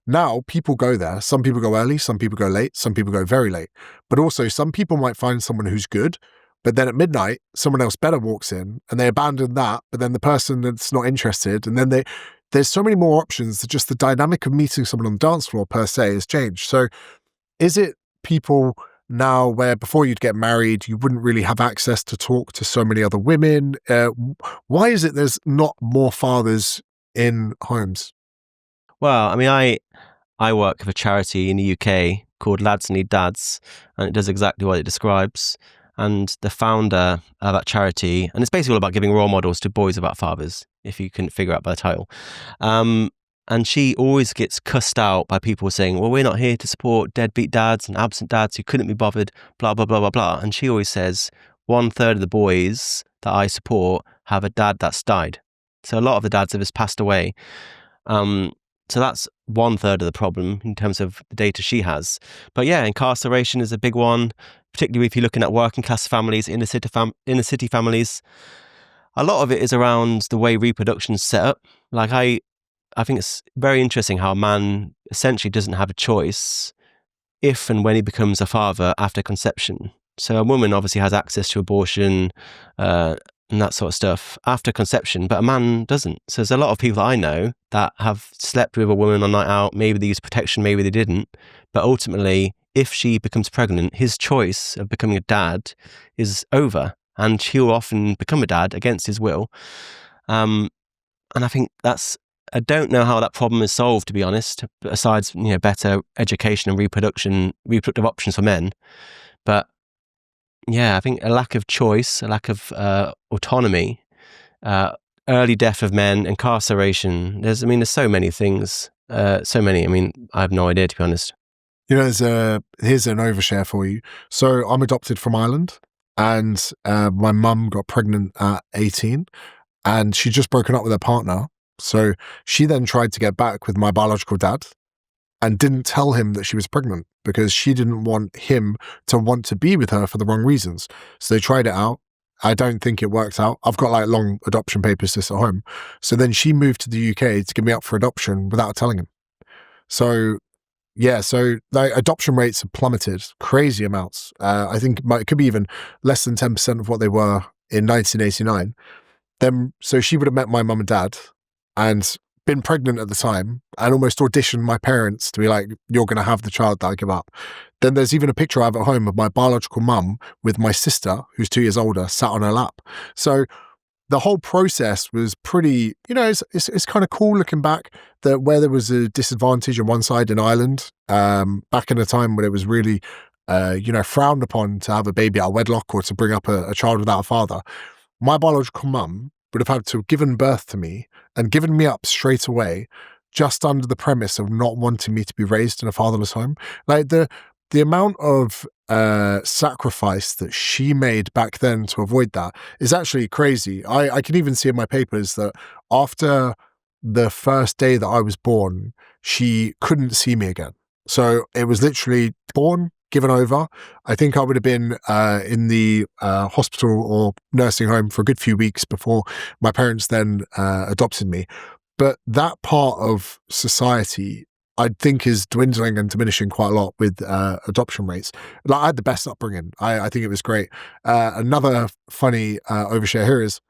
Speaker 6: Now people go there. Some people go early, some people go late, some people go very late. But also some people might find someone who's good, but then at midnight, someone else better walks in and they abandon that, but then the person that's not interested, and then there's so many more options that just the dynamic of meeting someone on the dance floor per se has changed. So is it people now where before you'd get married, you wouldn't really have access to talk to so many other women? Why is it there's not more fathers in homes?
Speaker 1: Well, I mean, I work with a charity in the UK called Lads Need Dads, and it does exactly what it describes. And the founder of that charity, and it's basically all about giving role models to boys about fathers, if you couldn't figure out by the title. And she always gets cussed out by people saying, well, we're not here to support deadbeat dads and absent dads who couldn't be bothered, blah, blah, blah, blah, blah. And she always says 1/3 of the boys that I support have a dad that's died. So a lot of the dads have just passed away. So that's 1/3 of the problem in terms of the data she has. But yeah, incarceration is a big one, particularly if you're looking at working class families, inner city families. A lot of it is around the way reproduction's set up. Like I think it's very interesting how a man essentially doesn't have a choice if and when he becomes a father after conception. So a woman obviously has access to abortion and that sort of stuff after conception, but a man doesn't. So there's a lot of people that I know that have slept with a woman on night out. Maybe they used protection, maybe they didn't. But ultimately, if she becomes pregnant, his choice of becoming a dad is over, and he'll often become a dad against his will. And I think I don't know how that problem is solved, to be honest, besides, better education and reproductive options for men. But yeah, I think a lack of choice, a lack of autonomy, early death of men, incarceration. There's so many things. So many. I have no idea, to be honest.
Speaker 6: Here's an overshare for you. So I'm adopted from Ireland, and my mum got pregnant at 18. and she'd just broken up with her partner. So she then tried to get back with my biological dad and didn't tell him that she was pregnant because she didn't want him to want to be with her for the wrong reasons. So they tried it out. I don't think it worked out. I've got like long adoption papers just at home. So then she moved to the UK to give me up for adoption without telling him. So yeah, so like adoption rates have plummeted crazy amounts. I think it could be even less than 10% of what they were in 1989. Then, so she would have met my mum and dad and been pregnant at the time and almost auditioned my parents to be like, you're going to have the child that I give up. Then there's even a picture I have at home of my biological mum with my sister, who's 2 years older, sat on her lap. So the whole process was pretty, it's kind of cool looking back that where there was a disadvantage on one side in Ireland, back in a time when it was really, frowned upon to have a baby out of wedlock or to bring up a child without a father. My biological mum would have had to have given birth to me and given me up straight away, just under the premise of not wanting me to be raised in a fatherless home. Like the amount of sacrifice that she made back then to avoid that is actually crazy. I can even see in my papers that after the first day that I was born, she couldn't see me again. So it was literally born, given over. I think I would have been in the hospital or nursing home for a good few weeks before my parents then adopted me. But that part of society, I think, is dwindling and diminishing quite a lot with adoption rates. Like, I had the best upbringing. I think it was great. Another funny overshare here is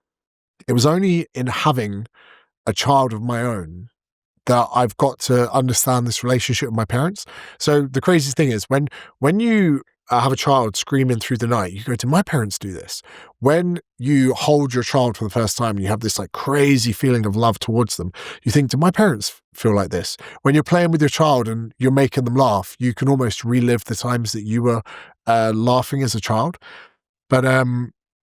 Speaker 6: it was only in having a child of my own that I've got to understand this relationship with my parents. So the craziest thing is when you have a child screaming through the night, you go, did my parents do this? When you hold your child for the first time and you have this like crazy feeling of love towards them, you think, did my parents feel like this? When you're playing with your child and you're making them laugh, you can almost relive the times that you were laughing as a child. But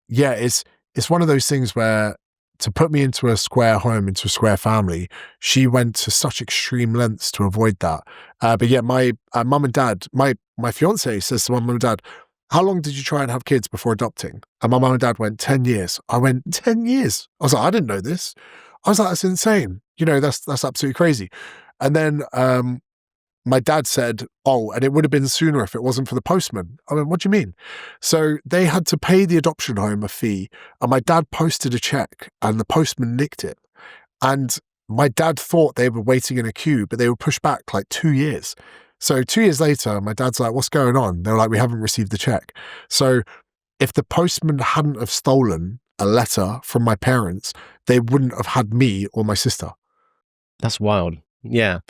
Speaker 6: it's one of those things where to put me into a square home, into a square family, she went to such extreme lengths to avoid that. But yeah, my mum and dad, my fiance says to my mum and dad, how long did you try and have kids before adopting? And my mum and dad went, 10 years. I went, 10 years? I was like, I didn't know this. I was like, that's insane. That's absolutely crazy. And then my dad said, oh, and it would have been sooner if it wasn't for the postman. I went, what do you mean? So they had to pay the adoption home a fee, and my dad posted a check and the postman nicked it. And my dad thought they were waiting in a queue, but they were pushed back like 2 years. So 2 years later, my dad's like, what's going on? They were like, we haven't received the check. So if the postman hadn't have stolen a letter from my parents, they wouldn't have had me or my sister.
Speaker 1: That's wild. Yeah.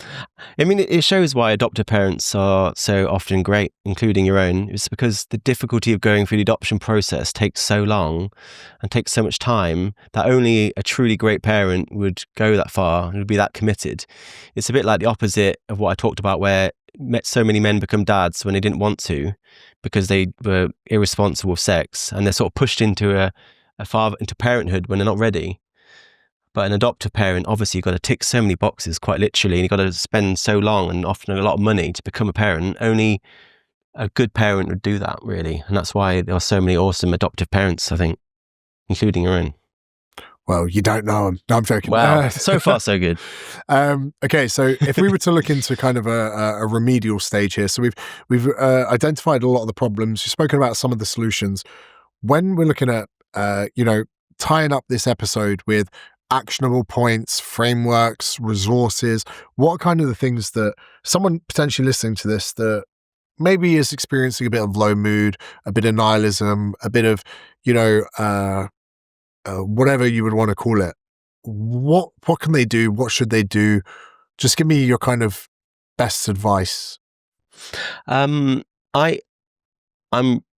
Speaker 1: I mean, it shows why adoptive parents are so often great, including your own. It's because the difficulty of going through the adoption process takes so long and takes so much time that only a truly great parent would go that far and would be that committed. It's a bit like the opposite of what I talked about, where so many men become dads when they didn't want to because they were irresponsible with sex, and they're sort of pushed into into parenthood when they're not ready. But an adoptive parent, obviously, you've got to tick so many boxes, quite literally, and you've got to spend so long and often a lot of money to become a parent. Only a good parent would do that, really. And that's why there are so many awesome adoptive parents, I think, including your own.
Speaker 6: Well, you don't know them. No, I'm joking.
Speaker 1: Wow, so far so good.
Speaker 6: Okay, so if we were to look into kind of a remedial stage here, so we've identified a lot of the problems. You've spoken about some of the solutions. When we're looking at, tying up this episode with actionable points, frameworks, resources, what kind of the things that someone potentially listening to this that maybe is experiencing a bit of low mood, a bit of nihilism, a bit of, whatever you would want to call it, what can they do? What should they do? Just give me your kind of best advice.
Speaker 1: I'm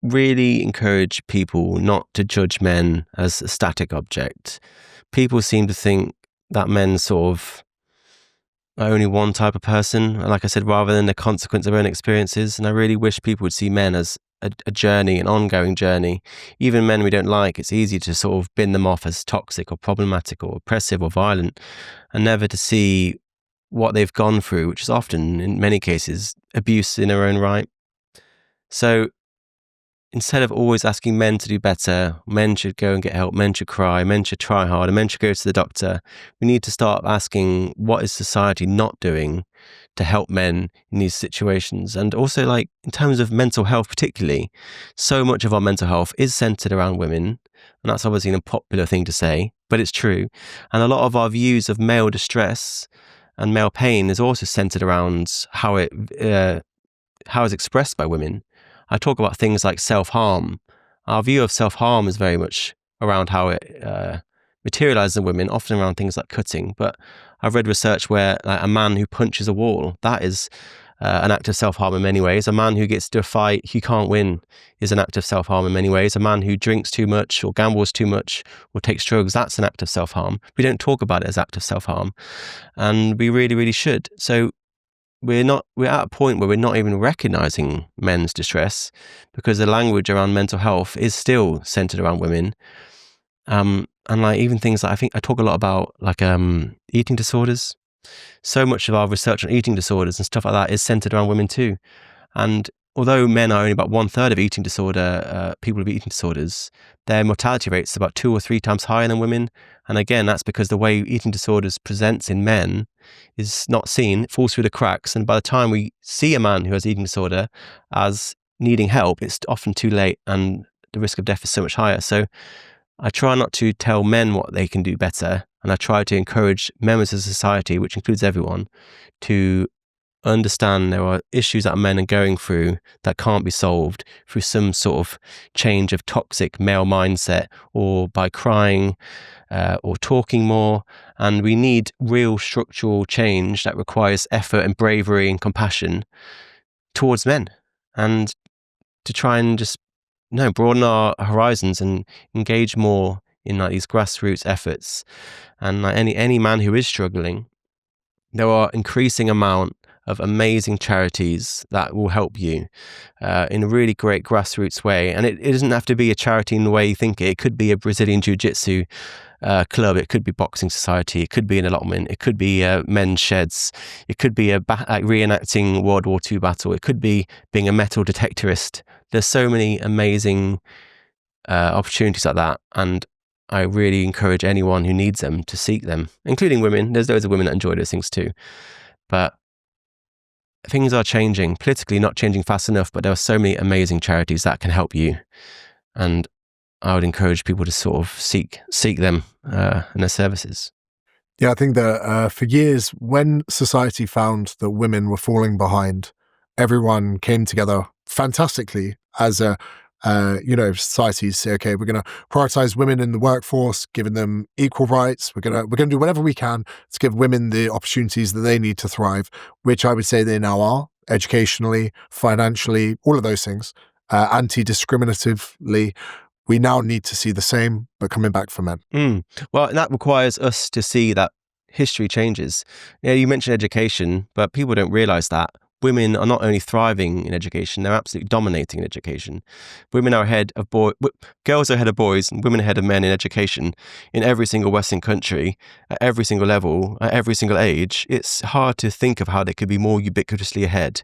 Speaker 1: really encourage people not to judge men as a static object. People seem to think that men sort of are only one type of person, like I said, rather than the consequence of their own experiences. And I really wish people would see men as a journey, an ongoing journey. Even men we don't like, it's easy to sort of bin them off as toxic or problematic or oppressive or violent, and never to see what they've gone through, which is often, in many cases, abuse in their own right. So instead of always asking men to do better, men should go and get help, men should cry, men should try harder, men should go to the doctor, we need to start asking, what is society not doing to help men in these situations? And also, like, in terms of mental health particularly, so much of our mental health is centered around women, and that's obviously an unpopular thing to say, but it's true. And a lot of our views of male distress and male pain is also centered around how it's expressed by women. I talk about things like self-harm. Our view of self-harm is very much around how it materializes in women, often around things like cutting. But I've read research where, like, a man who punches a wall, that is an act of self-harm in many ways. A man who gets to a fight he can't win is an act of self-harm in many ways. A man who drinks too much or gambles too much or takes drugs, that's an act of self-harm. We don't talk about it as act of self-harm, and we really, really should. So we're at a point where we're not even recognizing men's distress, because the language around mental health is still centered around women. And like, even things like, I think I talk a lot about, like, eating disorders. So much of our research on eating disorders and stuff like that is centered around women too. And although men are only about 1/3 of people with eating disorders, their mortality rates is about 2 or 3 times higher than women. And again, that's because the way eating disorders presents in men is not seen, it falls through the cracks. And by the time we see a man who has eating disorder as needing help, it's often too late and the risk of death is so much higher. So I try not to tell men what they can do better, and I try to encourage members of society, which includes everyone, to understand there are issues that men are going through that can't be solved through some sort of change of toxic male mindset, or by crying or talking more. And we need real structural change that requires effort and bravery and compassion towards men, and to try and just broaden our horizons and engage more in, like, these grassroots efforts. And like any man who is struggling, there are increasing amount of amazing charities that will help you in a really great grassroots way. And it doesn't have to be a charity in the way you think it. It could be a Brazilian Jiu-Jitsu club. It could be boxing society. It could be an allotment. It could be men's sheds. It could be reenacting World War II battle. It could be being a metal detectorist. There's so many amazing opportunities like that. And I really encourage anyone who needs them to seek them, including women. There's loads of women that enjoy those things too. But things are changing, politically not changing fast enough, but there are so many amazing charities that can help you. And I would encourage people to sort of seek them and their services.
Speaker 6: Yeah, I think that for years, when society found that women were falling behind, everyone came together fantastically as a societies say, okay, we're going to prioritize women in the workforce, giving them equal rights. We're going to do whatever we can to give women the opportunities that they need to thrive, which I would say they now are, educationally, financially, all of those things. Anti-discriminatively, we now need to see the same, but coming back for men.
Speaker 1: Well, and that requires us to see that history changes. You mentioned education, but people don't realize that women are not only thriving in education, they're absolutely dominating in education. Women are ahead of girls are ahead of boys, and women are ahead of men in education in every single Western country, at every single level, at every single age. It's hard to think of how they could be more ubiquitously ahead,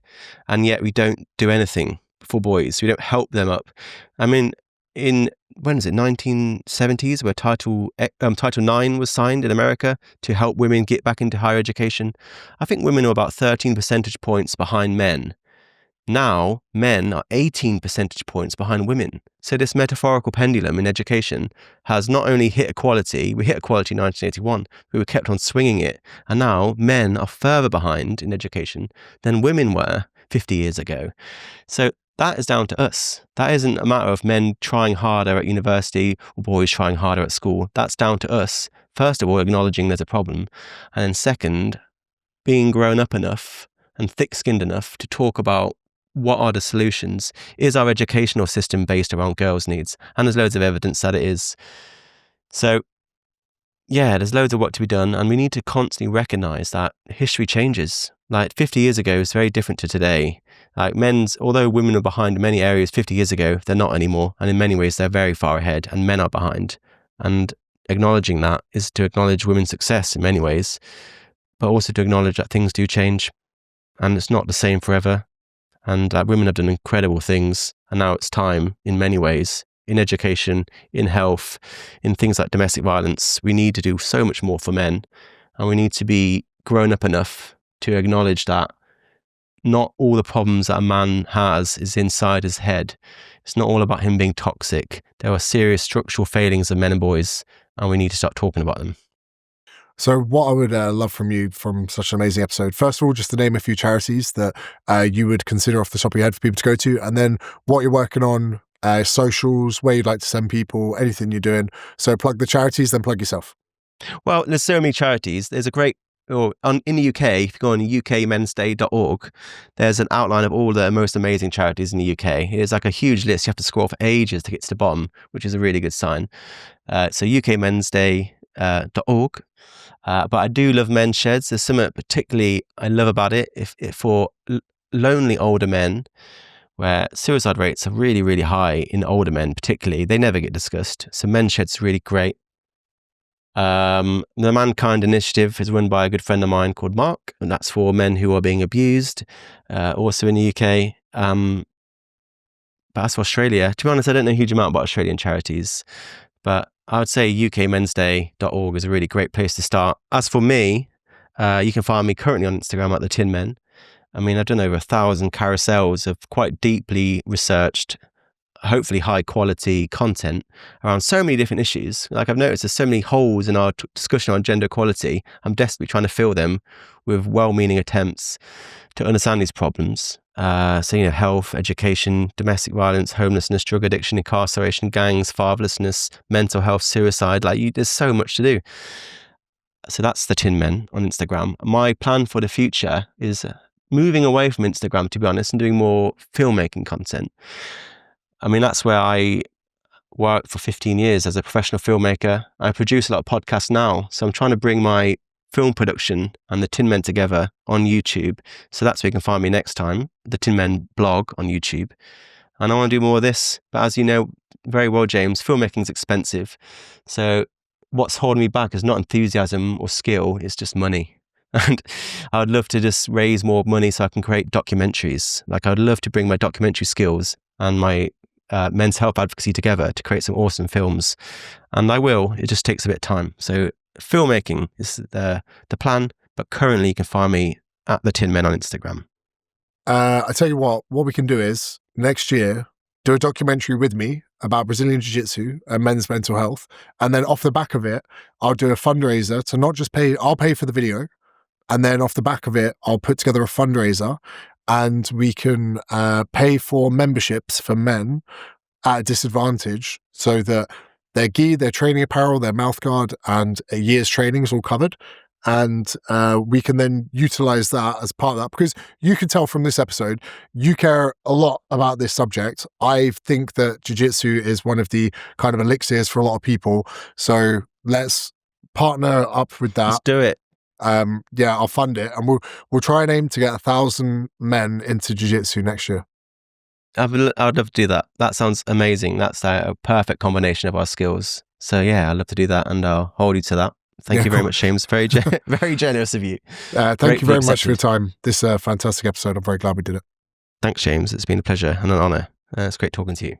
Speaker 1: and yet we don't do anything for boys. We don't help them up. I mean, in 1970s, where Title IX was signed in America to help women get back into higher education, I think women are about 13 percentage points behind men. Now, men are 18 percentage points behind women. So this metaphorical pendulum in education has not only hit equality, we hit equality in 1981, but we kept on swinging it. And now men are further behind in education than women were 50 years ago. So that is down to us. That isn't a matter of men trying harder at university or boys trying harder at school. That's down to us. First of all, acknowledging there's a problem. And then second, being grown up enough and thick-skinned enough to talk about what are the solutions. Is our educational system based around girls' needs? And there's loads of evidence that it is. So, yeah, there's loads of work to be done. And we need to constantly recognize that history changes. Like 50 years ago is very different to today. Like although women were behind in many areas 50 years ago, they're not anymore. And in many ways, they're very far ahead and men are behind. And acknowledging that is to acknowledge women's success in many ways, but also to acknowledge that things do change and it's not the same forever. And women have done incredible things. And now it's time, in many ways, in education, in health, in things like domestic violence. We need to do so much more for men. And we need to be grown up enough to acknowledge that not all the problems that a man has is inside his head. It's not all about him being toxic. There are serious structural failings of men and boys, and we need to start talking about them.
Speaker 6: So what I would love from you from such an amazing episode, first of all, just to name a few charities that you would consider off the top of your head for people to go to, and then what you're working on, socials, where you'd like to send people, anything you're doing. So plug the charities, then plug yourself.
Speaker 1: Well, there's so many charities. There's a great, in the UK, if you go on ukmensday.org, there's an outline of all the most amazing charities in the UK. It's like a huge list. You have to scroll for ages to get to the bottom, which is a really good sign. So ukmensday.org. But I do love men's sheds. There's something particularly I love about it. If for lonely older men, where suicide rates are really, really high in older men, particularly, they never get discussed. So men's sheds are really great. The Mankind Initiative is run by a good friend of mine called Mark, and that's for men who are being abused, also in the UK. But as for Australia, to be honest, I don't know a huge amount about Australian charities, but I would say ukmensday.org is a really great place to start. As for me, you can find me currently on Instagram at TheTinMen. I mean, I've done over 1,000 carousels of quite deeply researched, hopefully high quality content around so many different issues. Like I've noticed there's so many holes in our discussion on gender equality. I'm desperately trying to fill them with well-meaning attempts to understand these problems. So, health, education, domestic violence, homelessness, drug addiction, incarceration, gangs, fatherlessness, mental health, suicide. There's so much to do. So that's TheTinMen on Instagram. My plan for the future is moving away from Instagram, to be honest, and doing more filmmaking content. I mean, that's where I worked for 15 years as a professional filmmaker. I produce a lot of podcasts now. So I'm trying to bring my film production and the Tin Men together on YouTube. So that's where you can find me next time, the Tin Men blog on YouTube. And I want to do more of this. But as you know very well, James, filmmaking is expensive. So what's holding me back is not enthusiasm or skill, it's just money. And I would love to just raise more money so I can create documentaries. I would love to bring my documentary skills and my men's health advocacy together to create some awesome films. And I will, it just takes a bit of time. So filmmaking is the plan, but currently you can find me at TheTinMen on Instagram.
Speaker 6: I tell you what we can do is next year, do a documentary with me about Brazilian Jiu-Jitsu and men's mental health. And then off the back of it, I'll do a fundraiser to not just I'll pay for the video. And then off the back of it, I'll put together a fundraiser and we can pay for memberships for men at a disadvantage so that their gi, their training apparel, their mouthguard, and a year's training is all covered. And we can then utilize that as part of that, because you can tell from this episode, you care a lot about this subject. I think that jiu-jitsu is one of the kind of elixirs for a lot of people. So let's partner up with that.
Speaker 1: Let's do it.
Speaker 6: Yeah, I'll fund it, and we'll try and aim to get 1,000 men into jiu-jitsu next year.
Speaker 1: I'd love to do that. That sounds amazing. That's a perfect combination of our skills. So yeah, I'd love to do that, and I'll hold you to that. Thank you very much, James. Very generous of you.
Speaker 6: Thank you very much for your time. This is a fantastic episode. I'm very glad we did it.
Speaker 1: Thanks, James. It's been a pleasure and an honour. It's great talking to you.